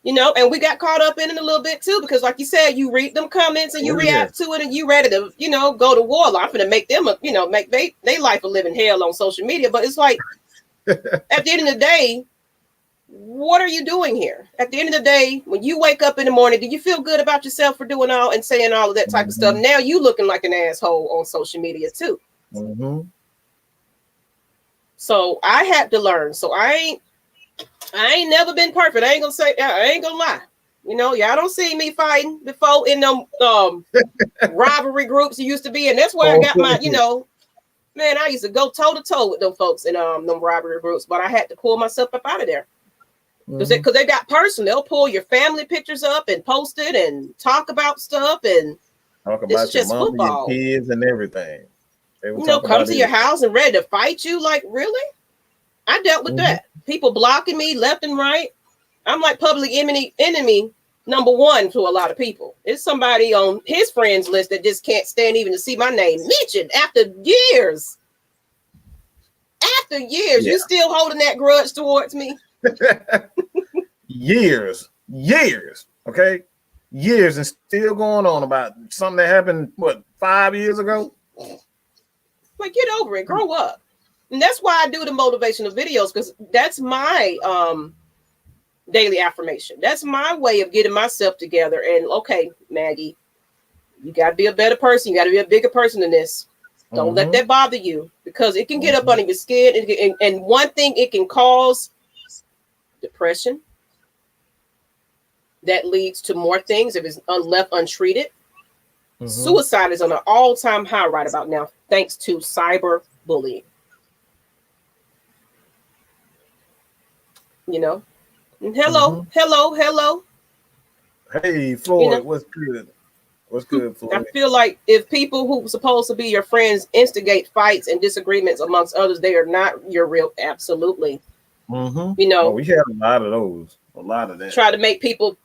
Speaker 1: You know, and we got caught up in it a little bit too, because like you said, you read them comments and you react to it and you ready to, you know, go to war. I'm going to make them, make they life a living hell on social media. But it's like, at the end of the day, what are you doing here? At the end of the day, when you wake up in the morning, do you feel good about yourself for doing all and saying all of that type of stuff? Now you looking like an asshole on social media too. So I had to learn. So I ain't never been perfect. I ain't gonna lie. You know, y'all don't see me fighting before in them rivalry groups you used to be in. That's where I got my, you know, man, I used to go toe to toe with them folks in them rivalry groups, but I had to pull myself up out of there. Because they got personal. They'll pull your family pictures up and post it and talk about stuff and
Speaker 2: talk about your mom and your kids and everything.
Speaker 1: You know, come to your house and ready to fight you. Like, really? I dealt with that. People blocking me left and right. I'm like public enemy number one to a lot of people. It's somebody on his friends list that just can't stand even to see my name mentioned after years. After years, you still holding that grudge towards me?
Speaker 2: years, okay? Years and still going on about something that happened, 5 years ago?
Speaker 1: Like, get over it, grow up. And that's why I do the motivational videos, because that's my daily affirmation. That's my way of getting myself together. And okay, Maggie, you got to be a better person. You got to be a bigger person than this. Don't let that bother you, because it can get up under your skin. And one thing it can cause, depression. That leads to more things if it's left untreated. Suicide is on an all-time high right about now, thanks to cyberbullying. You know, and hello.
Speaker 2: Hey, Floyd, you know, what's good? What's good, Floyd?
Speaker 1: I feel like if people who are supposed to be your friends instigate fights and disagreements amongst others, they are not your real. Absolutely. You know,
Speaker 2: we had a lot of those. A lot of that.
Speaker 1: Try to make people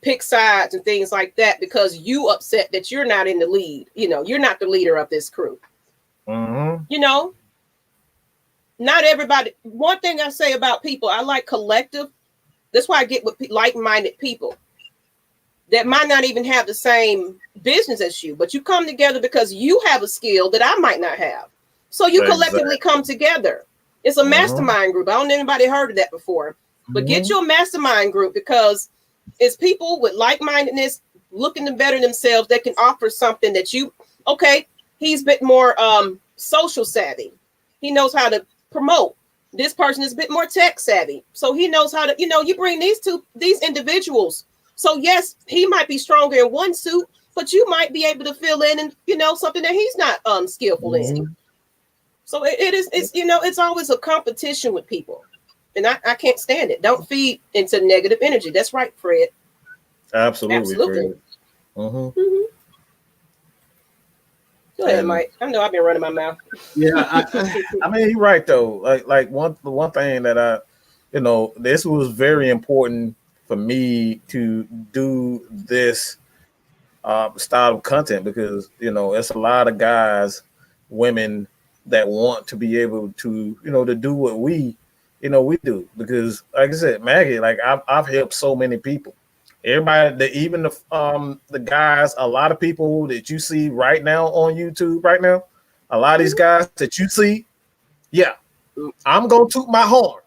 Speaker 1: pick sides and things like that because you upset that you're not in the lead. You know, you're not the leader of this crew. You know. Not everybody. One thing I say about people, I like collective. That's why I get with like-minded people that might not even have the same business as you, but you come together because you have a skill that I might not have. So you collectively come together. It's a mastermind group. I don't know if anybody heard of that before, but get your mastermind group because it's people with like-mindedness looking to better themselves that can offer something that you, okay, he's a bit more social savvy. He knows how to promote. This person is a bit more tech savvy, so he knows how to, you know, you bring these individuals. So yes, he might be stronger in one suit, but you might be able to fill in and, you know, something that he's not skillful in. So it's you know, it's always a competition with people, and I can't stand it. Don't feed into negative energy. That's right, Fred.
Speaker 2: Absolutely.
Speaker 1: Fred. Go ahead, Mike. I know I've been running my mouth.
Speaker 2: Yeah, I mean, you're right though. Like one thing that this was very important for me to do this style of content because it's a lot of guys, women that want to be able to to do what we do because, like I said, Maggie, like I've helped so many people. Everybody, even the guys, a lot of people that you see right now on YouTube right now, a lot of these guys that you see, yeah, I'm gonna toot my horn.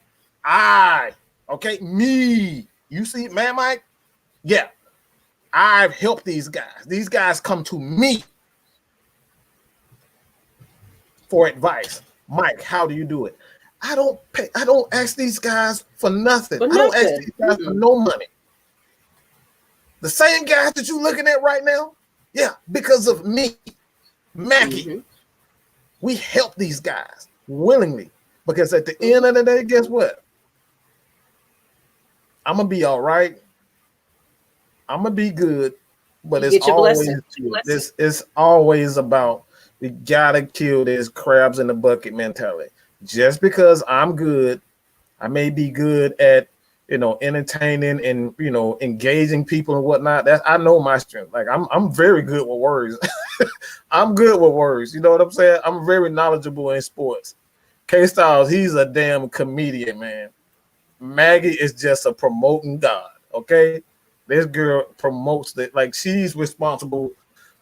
Speaker 2: Me, you see, man, Mike, Yeah, I've helped these guys. These guys come to me for advice. Mike, how do you do it? I don't ask these guys for nothing.
Speaker 1: But
Speaker 2: I don't ask
Speaker 1: nothing.
Speaker 2: these guys for no money. The same guys that you're looking at right now, yeah, because of me, Maggie, we help these guys willingly. Because at the end of the day, guess what? I'm gonna be all right. I'm gonna be good, but it's always about we gotta kill this crabs in the bucket mentality. Just because I'm good, I may be good at entertaining and engaging people and whatnot. That I know my strength. Like I'm very good with words. I'm good with words. You know what I'm saying? I'm very knowledgeable in sports. K Styles, he's a damn comedian, man. Maggie is just a promoting god. Okay, this girl promotes it. Like she's responsible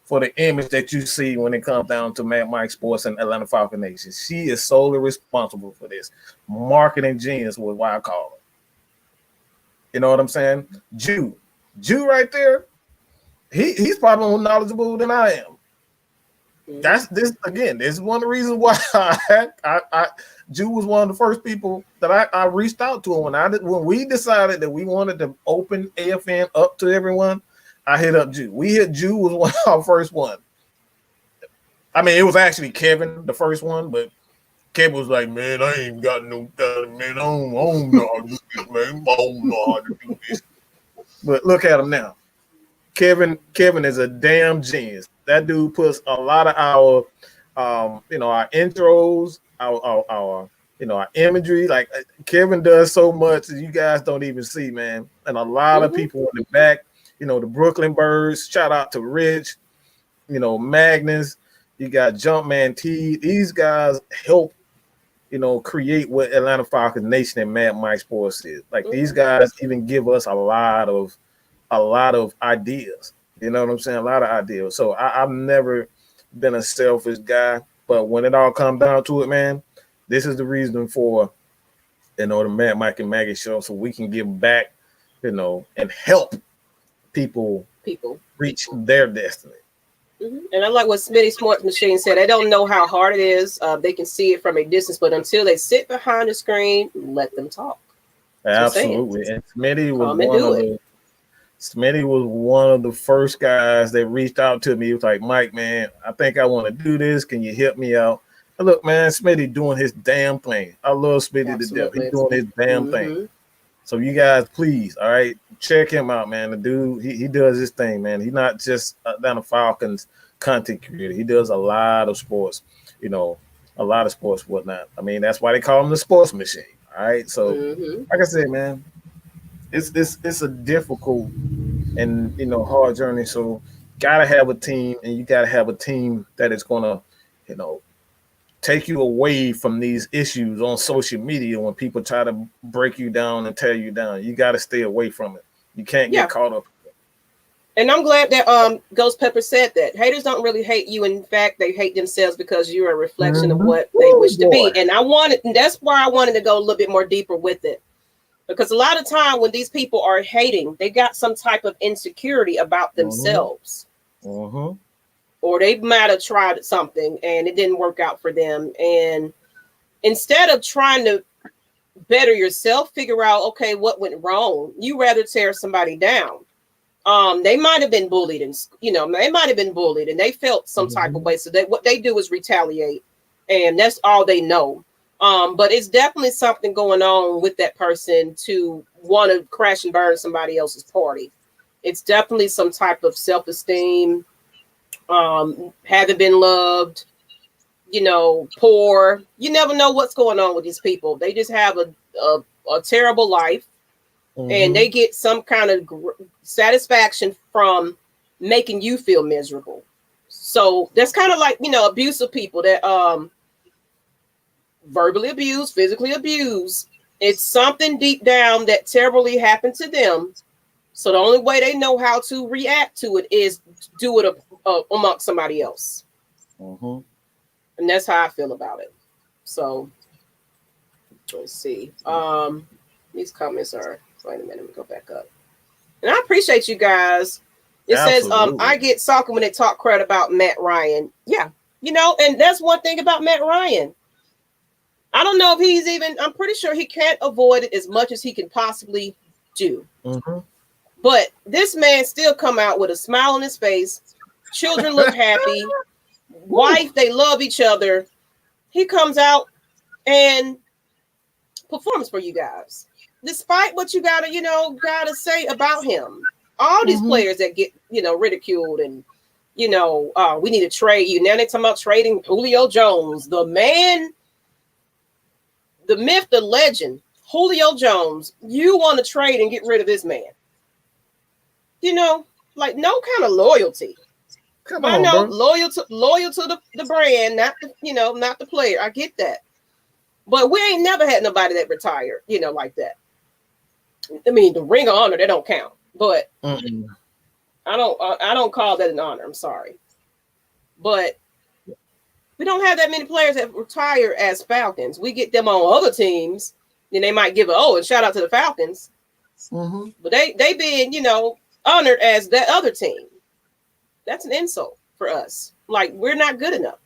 Speaker 2: for the image that you see when it comes down to Mad Mike Sports and Atlanta Falcon Nation. She is solely responsible for this. Marketing genius was why I call her. You know what I'm saying? Jew right there. He's probably more knowledgeable than I am. That's this again. This is one of the reasons why Jew was one of the first people that I reached out to when we decided that we wanted to open AFN up to everyone. I hit up Jew. Jew was one of our first one. I mean, it was actually Kevin, the first one, but Kevin was like, "Man, I ain't got no time, man. I don't know how to do this, man. I don't know how to do this." But look at him now. Kevin is a damn genius. That dude puts a lot of our our intros, our imagery. Like Kevin does so much that you guys don't even see, man. And a lot of people in the back, the Brooklyn Birds. Shout out to Rich, Magnus. You got Jumpman T. These guys help, create what Atlanta Falcons Nation and Mad Mike Sports is. Like these guys even give us a lot of ideas. You know what I'm saying? A lot of ideas. So I've never been a selfish guy, but when it all comes down to it, man, this is the reason for the Mad Mike and Maggie show, so we can give back, and help people reach their destiny.
Speaker 1: And I like what Smitty Smart Machine said. They don't know how hard it is. They can see it from a distance, but until they sit behind the screen, let them talk.
Speaker 2: Absolutely. And Smitty was one of the first guys that reached out to me. He was like, "Mike, man, I think I want to do this. Can you help me out?" And look, man, Smitty doing his damn thing. I love Smitty to death. He's doing his damn thing. So you guys, please, all right, check him out, man. The dude, he does his thing, man. He's not just down the Falcons content creator. He does a lot of sports, whatnot. I mean, that's why they call him the sports machine. All right. So, like I said, man, it's a difficult and hard journey. So, gotta have a team, and you gotta have a team that is gonna, take you away from these issues on social media when people try to break you down and tear you down. You got to stay away from it. You can't get caught up.
Speaker 1: And I'm glad that Ghost Pepper said that. Haters don't really hate you. In fact, they hate themselves because you're a reflection of what they wish to be. And that's why I wanted to go a little bit more deeper with it. Because a lot of time when these people are hating, they got some type of insecurity about themselves. Or they might have tried something and it didn't work out for them. And instead of trying to better yourself, figure out, okay, what went wrong, you rather tear somebody down. They might have been bullied and, they might have been bullied and they felt some type of way. So what they do is retaliate, and that's all they know. But it's definitely something going on with that person to want to crash and burn somebody else's party. It's definitely some type of self-esteem. Haven't been loved, poor. You never know what's going on with these people. They just have a terrible life, and they get some kind of satisfaction from making you feel miserable. So that's kind of like, abusive people that verbally abuse, physically abuse. It's something deep down that terribly happened to them. So the only way they know how to react to it is do it amongst somebody else. And that's how I feel about it. So let's see. These comments are, wait a minute, let me go back up. And I appreciate you guys. It
Speaker 2: Absolutely.
Speaker 1: says, I get salty when they talk crap about Matt Ryan. Yeah. You know, and that's one thing about Matt Ryan. I don't know if he's even, I'm pretty sure he can't avoid it as much as he can possibly do.
Speaker 2: Mm-hmm.
Speaker 1: But this man still come out with a smile on his face. Children look happy. Wife, they love each other. He comes out and performs for you guys. Despite what you gotta say about him. All these players that get, ridiculed and, we need to trade you. Now they're talking about trading Julio Jones, the man, the myth, the legend, Julio Jones. You want to trade and get rid of this man. Like no kind of loyalty.
Speaker 2: Come on, bro.
Speaker 1: loyal to the brand, not the player. I get that. But we ain't never had nobody that retired, like that. I mean, the Ring of Honor, that don't count. But I don't call that an honor. I'm sorry. But we don't have that many players that retire as Falcons. We get them on other teams, then they might give and shout out to the Falcons. But they being, honored as that other team. That's an insult for us. Like, we're not good enough.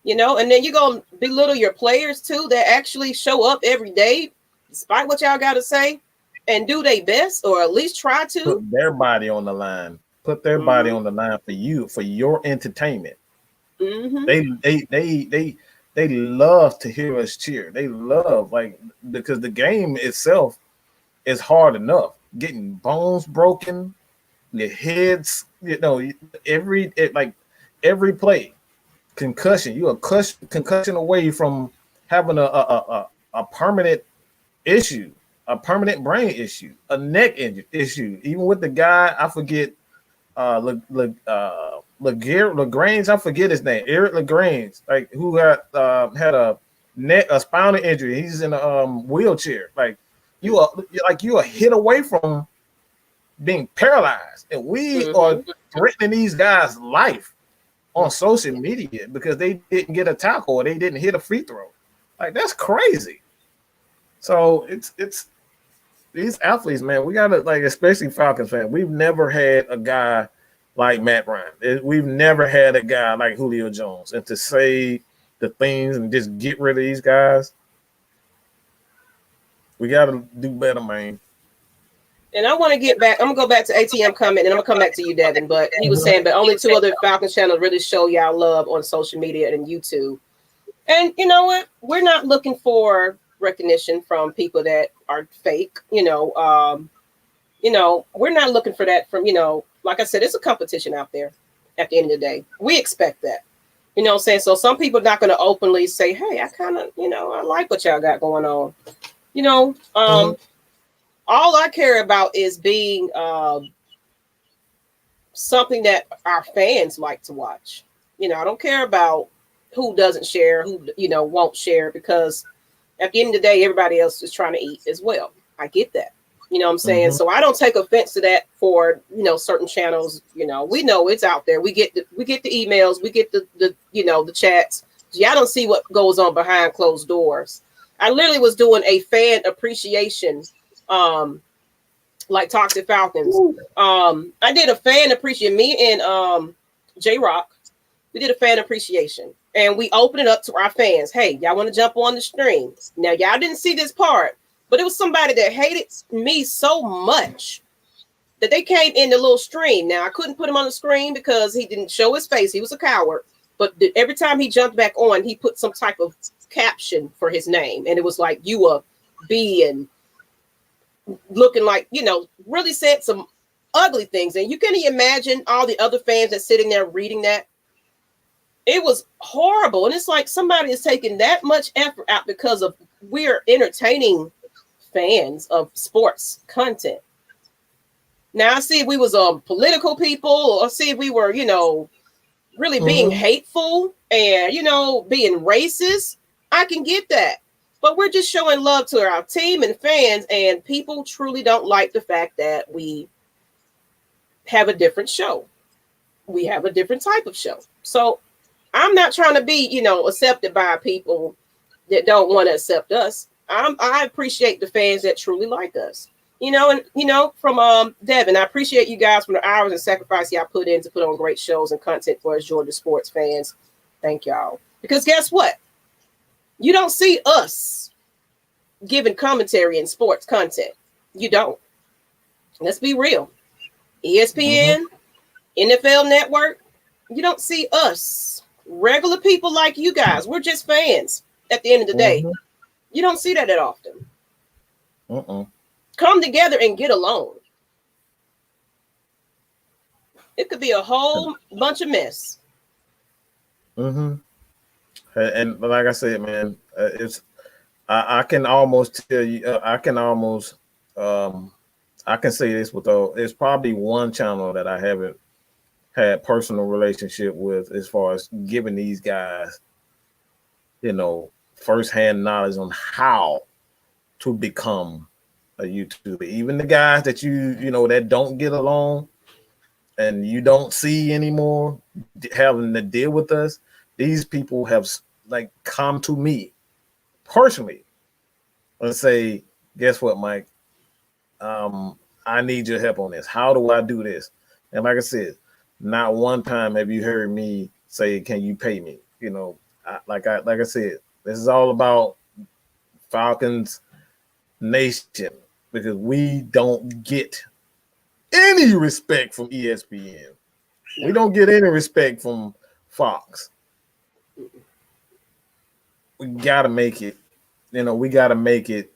Speaker 1: And then you're going to belittle your players too that actually show up every day, despite what y'all got to say, and do their best, or at least try to.
Speaker 2: Put their body on the line. Put their body on the line for you, for your entertainment. They love to hear us cheer. They love, because the game itself is hard enough. Getting bones broken, your heads, every play, concussion. You're a concussion away from having a permanent issue, a permanent brain issue, a neck issue. Even with the guy, I forget, LaGrange, I forget his name, Eric LaGrange, who had a spinal injury. He's in a wheelchair. You are hit away from being paralyzed, and we are threatening these guys' life on social media because they didn't get a tackle or they didn't hit a free throw. That's crazy. So it's these athletes, man. We gotta, especially Falcons fans. We've never had a guy like Matt Ryan. We've never had a guy like Julio Jones, and to say the things and just get rid of these guys. We got to do better, man.
Speaker 1: And I want to get back. I'm going to go back to ATM comment, and I'm going to come back to you, Devin. But he was saying, but only 2 other Falcons channels really show y'all love on social media and YouTube. And you know what? We're not looking for recognition from people that are fake. We're not looking for that from, like I said, it's a competition out there at the end of the day. We expect that. You know what I'm saying? So some people are not going to openly say, hey, I kind of, I like what y'all got going on. All I care about is being something that our fans like to watch. I don't care about who doesn't share, who, won't share, because at the end of the day, everybody else is trying to eat as well. I get that. You know what I'm saying? So I don't take offense to that for, certain channels. We know it's out there. We get the emails, we get the chats. Y'all don't see what goes on behind closed doors. I literally was doing a fan appreciation, like Toxic Falcons. I did a fan appreciation. Me and J-Rock, we did a fan appreciation, and we opened it up to our fans. Hey, y'all want to jump on the stream? Now, y'all didn't see this part, but it was somebody that hated me so much that they came in the little stream. Now, I couldn't put him on the screen because he didn't show his face. He was a coward. But every time he jumped back on, he put some type of caption for his name, and it was like, you a B, and looking like, really said some ugly things. And you can imagine all the other fans that sitting there reading that. It was horrible. And it's like somebody is taking that much effort out because of we're entertaining fans of sports content. Now I see if we was political people, or see if we were, really being hateful and, being racist. I can get that. But we're just showing love to our team and fans, and people truly don't like the fact that we have a different show. We have a different type of show. So I'm not trying to be, accepted by people that don't want to accept us. I appreciate the fans that truly like us. And from Devin, I appreciate you guys for the hours and sacrifice y'all put in to put on great shows and content for us Georgia sports fans. Thank y'all. Because guess what? You don't see us giving commentary in sports content. You don't. Let's be real. ESPN, NFL Network, you don't see us. Regular people like you guys. We're just fans at the end of the day. You don't see that often. Come together and get along. It could be a whole bunch of mess.
Speaker 2: And like I said, man, I can almost tell you, I can say this it's probably one channel that I haven't had personal relationship with as far as giving these guys, firsthand knowledge on how to become a YouTuber. Even the guys that that don't get along and you don't see anymore having to deal with us, these people have come to me personally and say, guess what, Mike? I need your help on this. How do I do this? And like I said, not one time have you heard me say, can you pay me? Like I said, this is all about Falcons Nation, because we don't get any respect from ESPN. We don't get any respect from Fox. We gotta make it, we gotta make it,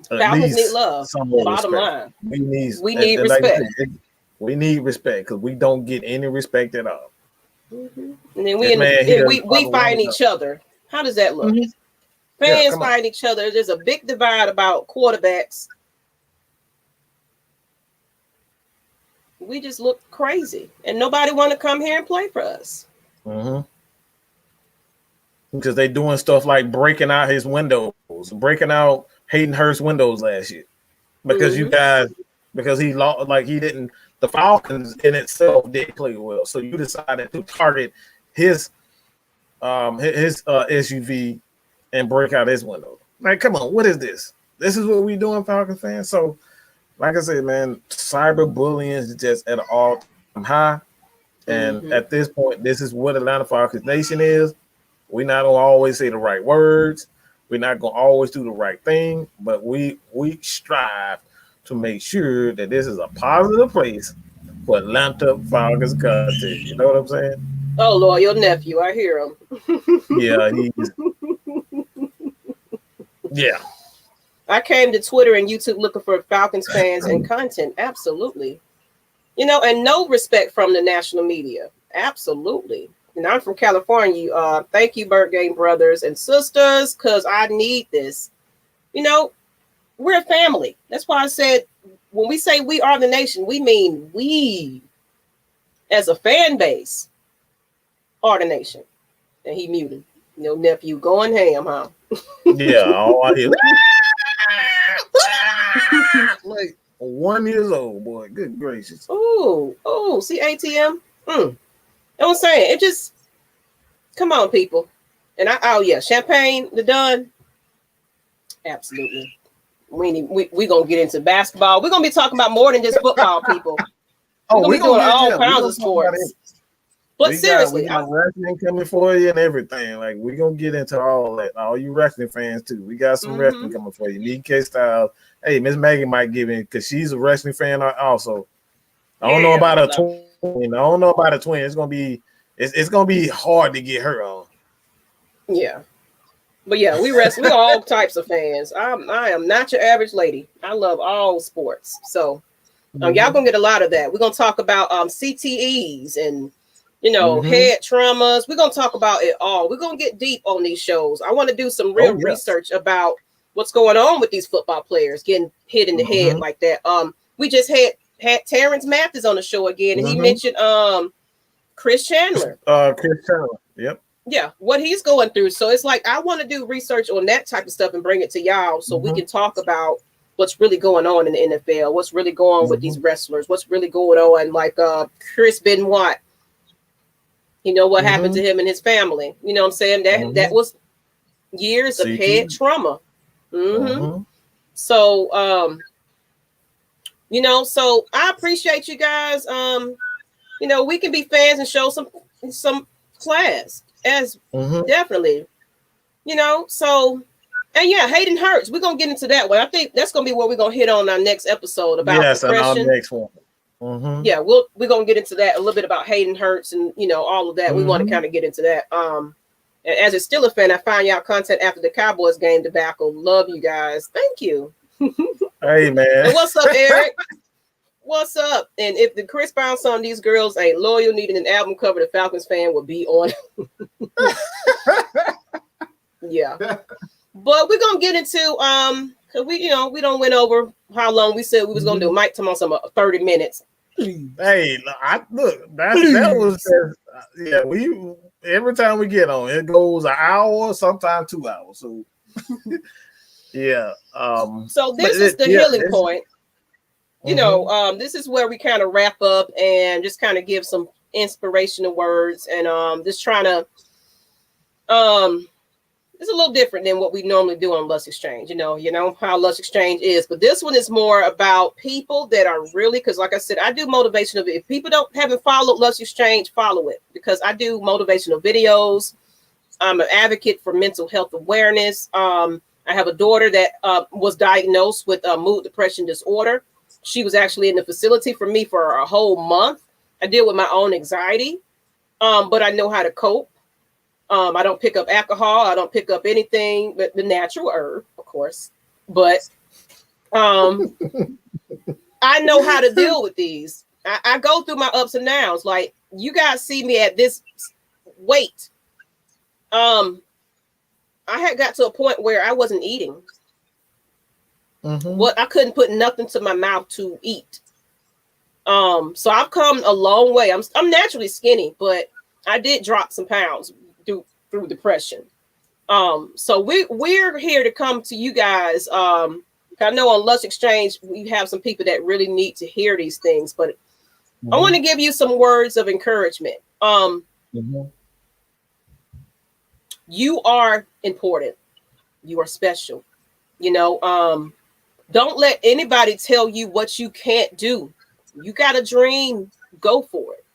Speaker 1: Falcons need love. Bottom line. We need respect.
Speaker 2: We need respect because we don't get any respect at all.
Speaker 1: And then we fight each other. How does that look? Fans fight each other. There's a big divide about quarterbacks. We just look crazy, and nobody want to come here and play for us.
Speaker 2: Because they doing stuff like breaking out his windows, breaking out Hayden Hurst's windows last year, because you guys, because he lost, the Falcons in itself didn't play well, so you decided to target his SUV and break out his window. Like, come on, what is this? This is what we doing, Falcons fans. So, like I said, man, cyberbullying is just at an all-time high, and at this point, this is what Atlanta Falcons Nation is. We're not gonna always say the right words. We're not gonna always do the right thing, but we strive to make sure that this is a positive place for Atlanta Falcons content. You know what I'm saying?
Speaker 1: Oh Lord, your nephew, I hear him.
Speaker 2: Yeah, yeah.
Speaker 1: I came to Twitter and YouTube looking for Falcons fans and content. Absolutely. And no respect from the national media. Absolutely. And I'm from California. Thank you, Bird Game brothers and sisters, because I need this. We're a family. That's why I said, when we say we are the nation, we mean we, as a fan base, are the nation. And he muted. Nephew going ham, huh?
Speaker 2: Yeah, all I hear. Like 1 year old, boy. Good gracious.
Speaker 1: Oh, see ATM? I'm saying, it just, come on, people. And champagne, the done. Absolutely. We gonna get into basketball. We're gonna be talking about more than just football, people. We're gonna be doing all kinds of sports. But seriously,
Speaker 2: we got wrestling coming for you and everything. Like, we're gonna get into all that. All you wrestling fans too. We got some wrestling coming for you. Need K Styles. Hey, Miss Maggie might give in because she's a wrestling fan also. I don't know about a twin. I don't know about a twin. It's gonna be hard to get her on.
Speaker 1: Yeah. But yeah, we wrestle. We're all types of fans. I am not your average lady. I love all sports. So y'all gonna get a lot of that. We're gonna talk about CTEs and head traumas. We're gonna talk about it all. We're gonna get deep on these shows. I want to do some real research about what's going on with these football players getting hit in the head like that. We just had Terrence Mathis on the show again, and he mentioned Chris Chandler.
Speaker 2: Chris Chandler. Yep.
Speaker 1: Yeah, what he's going through. So it's like, I want to do research on that type of stuff and bring it to y'all so we can talk about what's really going on in the NFL, what's really going on with these wrestlers, what's really going on, like Chris Benoit. What happened to him and his family. You know what I'm saying? That was years of head trauma. So, you know, so I appreciate you guys. You know, we can be fans and show some class as definitely, you know, so, and yeah, hating hurts. We're going to get into that one. I think that's going to be what we're going to hit on our next episode about depression.
Speaker 2: And our next one.
Speaker 1: Yeah, we're going to get into that a little bit about hating hurts and, you know, all of that. We want to kind of get into that. And as a Steelers fan, I found y'all content after the Cowboys game debacle. Love you guys. Thank you.
Speaker 2: Hey, man.
Speaker 1: And what's up, Eric? What's up? And if the Chris Brown song, These Girls Ain't Loyal, needing an album cover, the Falcons fan would be on. Yeah. But we're going to get into, because we don't went over how long we said we was going to do. Mike told us about 30 minutes.
Speaker 2: Hey, that was, we every time we get on, it goes an hour, sometimes 2 hours. So, yeah.
Speaker 1: So this is the healing point. You know, this is where we kind of wrap up and just kind of give some inspirational words and just trying to it's a little different than what we normally do on Lush Exchange. You know how Lush Exchange is, but this one is more about people that are really, because like I said, I do motivational. If people haven't followed Lush Exchange, follow it, because I do motivational videos. I'm an advocate for mental health awareness. I have a daughter that was diagnosed with mood depression disorder. She was actually in the facility for me for a whole month. I deal with my own anxiety, but I know how to cope. I don't pick up alcohol. I don't pick up anything but the natural herb, of course. But I know how to deal with these. I go through my ups and downs. Like, you guys see me at this weight. I had got to a point where I wasn't eating. What I couldn't put nothing to my mouth to eat. So I've come a long way. I'm naturally skinny, but I did drop some pounds through depression. So we're here to come to you guys. I know on Lush Exchange we have some people that really need to hear these things, but I want to give you some words of encouragement. You are important. You are special. You know, don't let anybody tell you what you can't do. You got a dream, go for it.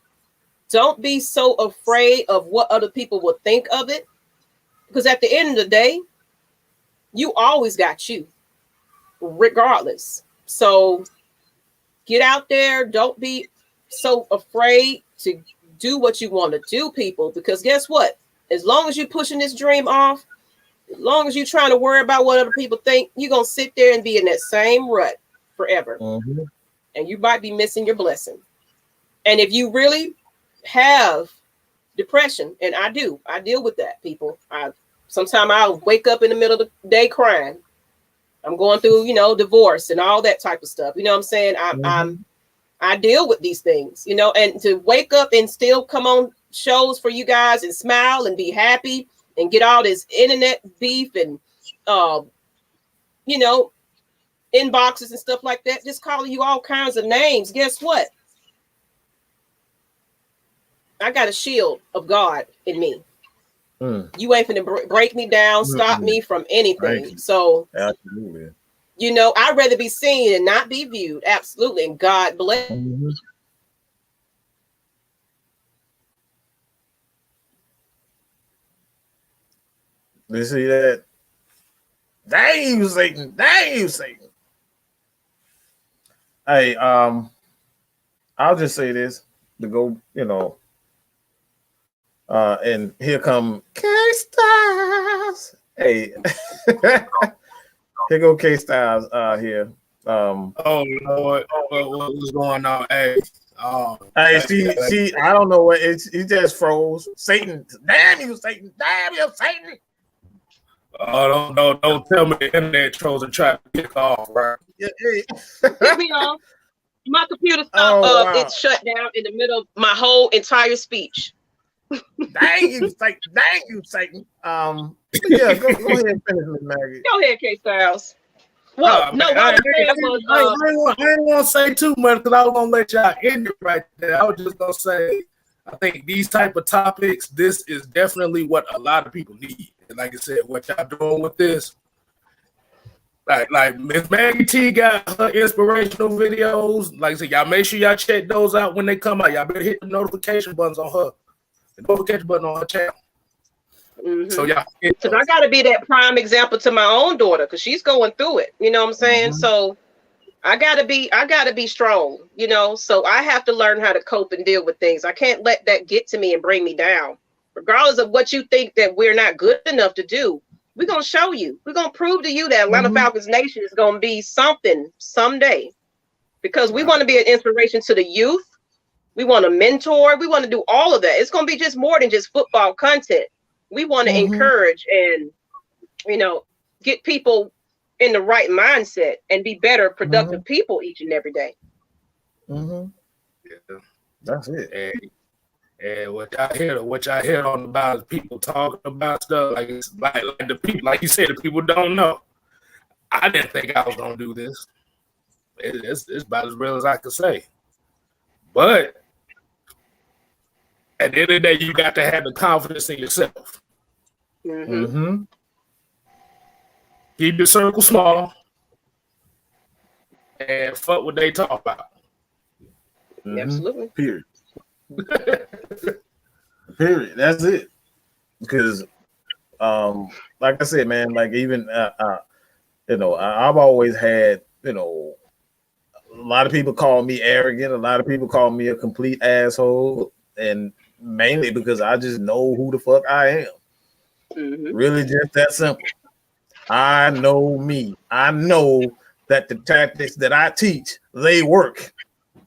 Speaker 1: Don't be so afraid of what other people will think of it, because at the end of the day, you always got you, regardless. So get out there. Don't be so afraid to do what you want to do, people, because guess what? As long as you're pushing this dream off, as long as you're trying to worry about what other people think, you're going to sit there and be in that same rut forever. And you might be missing your blessing. And if you really have depression, and I deal with that, people. Sometimes I'll wake up in the middle of the day crying. I'm going through, divorce and all that type of stuff. You know what I'm saying? I deal with these things, and to wake up and still come on shows for you guys and smile and be happy and get all this internet beef and, inboxes and stuff like that, just calling you all kinds of names. Guess what? I got a shield of God in me. You ain't finna break me down, stop me from anything. So,
Speaker 2: absolutely.
Speaker 1: I'd rather be seen and not be viewed. Absolutely. And God bless.
Speaker 2: You see that? Dang you, Satan. Dang you, Satan. Hey, I'll just say this to go, and here come K-Styles. Hey, here go K-Styles here.
Speaker 3: Oh Lord, what's going on? Hey,
Speaker 2: see, I don't know what he just froze. Satan, damn you, Satan, damn you, Satan.
Speaker 3: Oh, don't tell me the internet trolls are trying to kick off, right?
Speaker 1: Get me off. My computer stopped. It shut down in the middle of my whole entire speech.
Speaker 2: Dang you, Satan! Dang you, Satan! Yeah, go ahead and finish, Miss Maggie.
Speaker 1: Go ahead, K-Styles. Well,
Speaker 3: I ain't gonna say too much because I was gonna let y'all end it right there. I was just gonna say, I think these type of topics, this is definitely what a lot of people need. And like I said, what y'all doing with this, Like Miss Maggie T got her inspirational videos. Like I said, y'all make sure y'all check those out when they come out. Y'all better hit the notification buttons on her. The notification button on her channel.
Speaker 1: Mm-hmm.
Speaker 3: So y'all,
Speaker 1: because I got to be that prime example to my own daughter because she's going through it. You know what I'm saying?
Speaker 2: Mm-hmm.
Speaker 1: So I gotta be strong. You know, so I have to learn how to cope and deal with things. I can't let that get to me and bring me down, regardless of what you think that we're not good enough to do. We're gonna show you. We're gonna prove to you that Atlanta Falcons Nation is gonna be something someday, because we want to be an inspiration to the youth. We want to mentor. We want to do all of that. It's gonna be just more than just football content. We want to encourage and, you know, get people in the right mindset and be better, productive people each and every day.
Speaker 2: Yeah, that's it.
Speaker 3: And what I hear on about is people talking about stuff like it's like the people, like you said, the people don't know. I didn't think I was gonna do this. It's about as real as I could say. But at the end of the day, you got to have the confidence in yourself. Keep your circle small and fuck what they talk about.
Speaker 1: Absolutely.
Speaker 2: Period. Period. That's it. Because, like I said, man, like even you know, I've always had, you know, a lot of people call me arrogant. A lot of people call me a complete asshole, and mainly because I just know who the fuck I am. Really, just that simple. I know me. I know that the tactics that I teach, they work.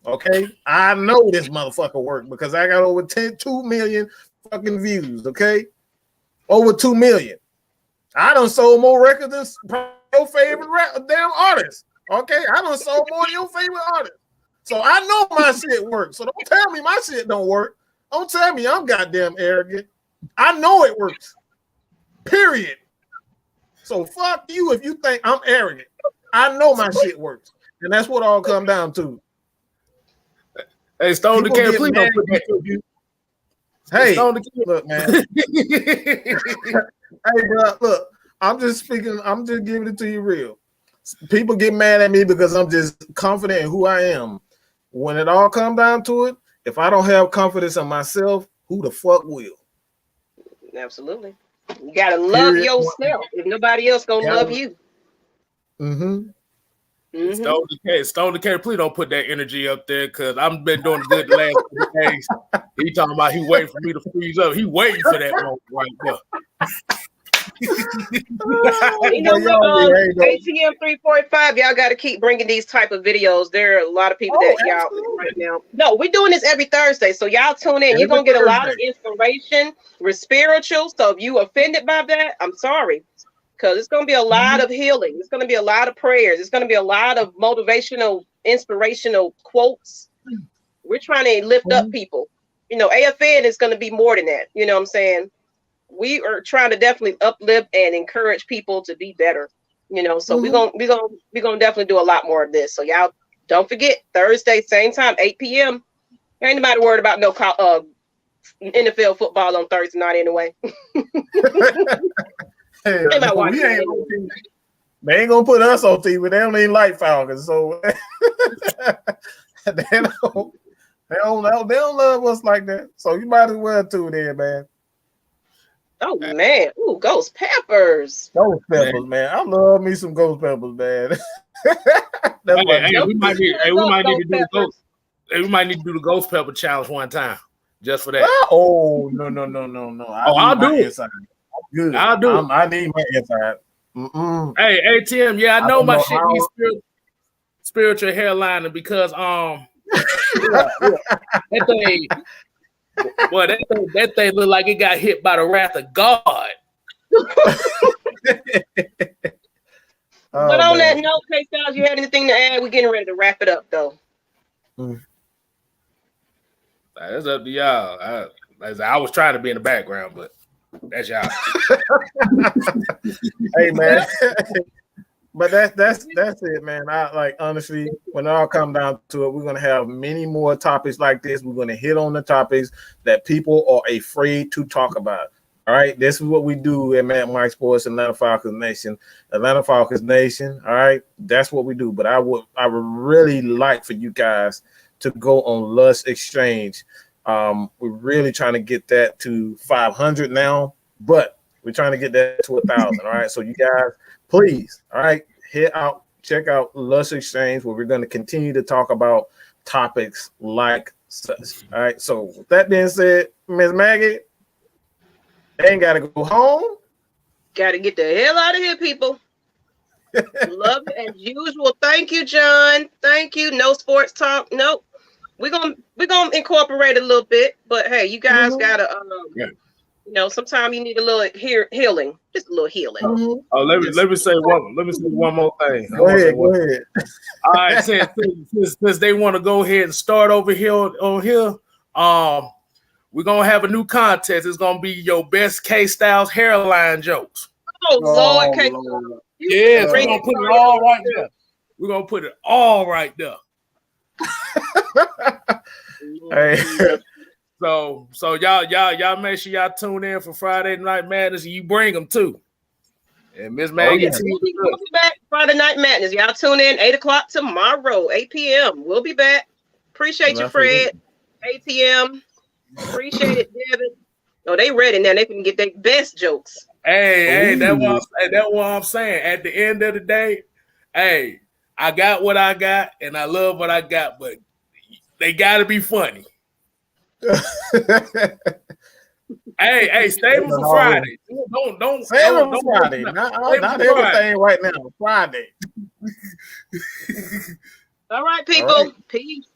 Speaker 2: Okay, I know this motherfucker work because I got over 2 million fucking views. Okay, over 2 million. I done sold more records than your favorite damn artist. Okay, I done sold more than your favorite artist. So I know my shit works. So don't tell me my shit don't work. Don't tell me I'm goddamn arrogant. I know it works. Period. So fuck you if you think I'm arrogant. I know my shit works, and that's what all come down to.
Speaker 3: Hey, Stone the Cat, please don't put that.
Speaker 2: Hey, look, man. Hey, bro, look. I'm just speaking. I'm just giving it to you real. People get mad at me because I'm just confident in who I am. When it all comes down to it, if I don't have confidence in myself, who the fuck will?
Speaker 1: Absolutely. You gotta love yourself. If nobody else gonna love you.
Speaker 3: Stone the Cat, please don't put that energy up there because I've been doing good the last few days. He talking about he waiting for me to freeze up. He waiting for that moment right there.
Speaker 1: You know what, ATM 345, y'all got to keep bringing these type of videos. There are a lot of people that y'all right now. No, we're doing this every Thursday, so y'all tune in. You're gonna get a lot of inspiration. We're spiritual, so if you offended by that, I'm sorry, because it's gonna be a lot of healing. It's gonna be a lot of prayers. It's gonna be a lot of motivational, inspirational quotes. We're trying to lift up people. You know, AFN is gonna be more than that. You know what I'm saying? We are trying to definitely uplift and encourage people to be better, you know. So we're gonna definitely do a lot more of this. So y'all don't forget, Thursday, same time, 8 p.m. Ain't nobody worried about no NFL football on Thursday night anyway.
Speaker 2: They ain't gonna put us on TV. They don't even like Falcons, so they don't love us like that. So you might as well tune in, man.
Speaker 1: Oh man, ooh, ghost peppers.
Speaker 2: Ghost peppers, man. I love me some ghost peppers, man.
Speaker 3: We might need to do the ghost pepper challenge one time, just for that.
Speaker 2: Oh no!
Speaker 3: I'll do it.
Speaker 2: Good.
Speaker 3: I'll do it.
Speaker 2: I need my inside.
Speaker 3: Hey, ATM, yeah, I know my shit needs spiritual hairline because that thing look like it got hit by the wrath of God.
Speaker 1: But on that note, K-Styles, you had anything to add? We're getting ready to wrap it up, though.
Speaker 3: That's up to y'all. I was trying to be in the background, but that's y'all.
Speaker 2: Hey, man. But that's it, man. I like, honestly, when it all comes down to it, we're gonna have many more topics like this. We're gonna hit on the topics that people are afraid to talk about. All right, this is what we do at Matt Mike Sports, Atlanta Falcons Nation. Atlanta Falcons Nation. All right, that's what we do. But I would really like for you guys to go on Lush Exchange. We're really trying to get that to 500 now, but we're trying to get that to 1,000. All right, so you guys, please, all right, check out Lush Exchange, where we're going to continue to talk about topics like such. All right, so with that being said, Miss Maggie, they ain't got to go home.
Speaker 1: Got to get the hell out of here, people. Love it as usual. Thank you, John. Thank you. No sports talk. Nope. We're gonna incorporate a little bit, but hey, you guys gotta sometimes you need a little healing, just a little healing.
Speaker 3: Oh, let me say one more thing.
Speaker 2: Go ahead.
Speaker 3: All right, since they want to go ahead and start over here on here, we're gonna have a new contest. It's gonna be your best K-Styles hairline jokes.
Speaker 1: Oh Lord, K.
Speaker 3: Yes, we're gonna put it all right there. We're gonna put it all right there.
Speaker 2: Hey.
Speaker 3: So y'all make sure y'all tune in for Friday Night Madness, and you bring them too. And Miss Maggie,
Speaker 1: we'll be back Friday Night Madness. Y'all tune in 8:00 tomorrow, 8 p.m. We'll be back. Appreciate you, Fred. ATM. Appreciate it, Devin. Oh, they ready now. They can get their best jokes.
Speaker 3: Hey, that's what I'm saying. At the end of the day, hey, I got what I got, and I love what I got, but they gotta be funny. hey, save them for Friday. Don't
Speaker 2: save them for Friday. Not everything right now. Friday.
Speaker 1: All right, people. All right. Peace.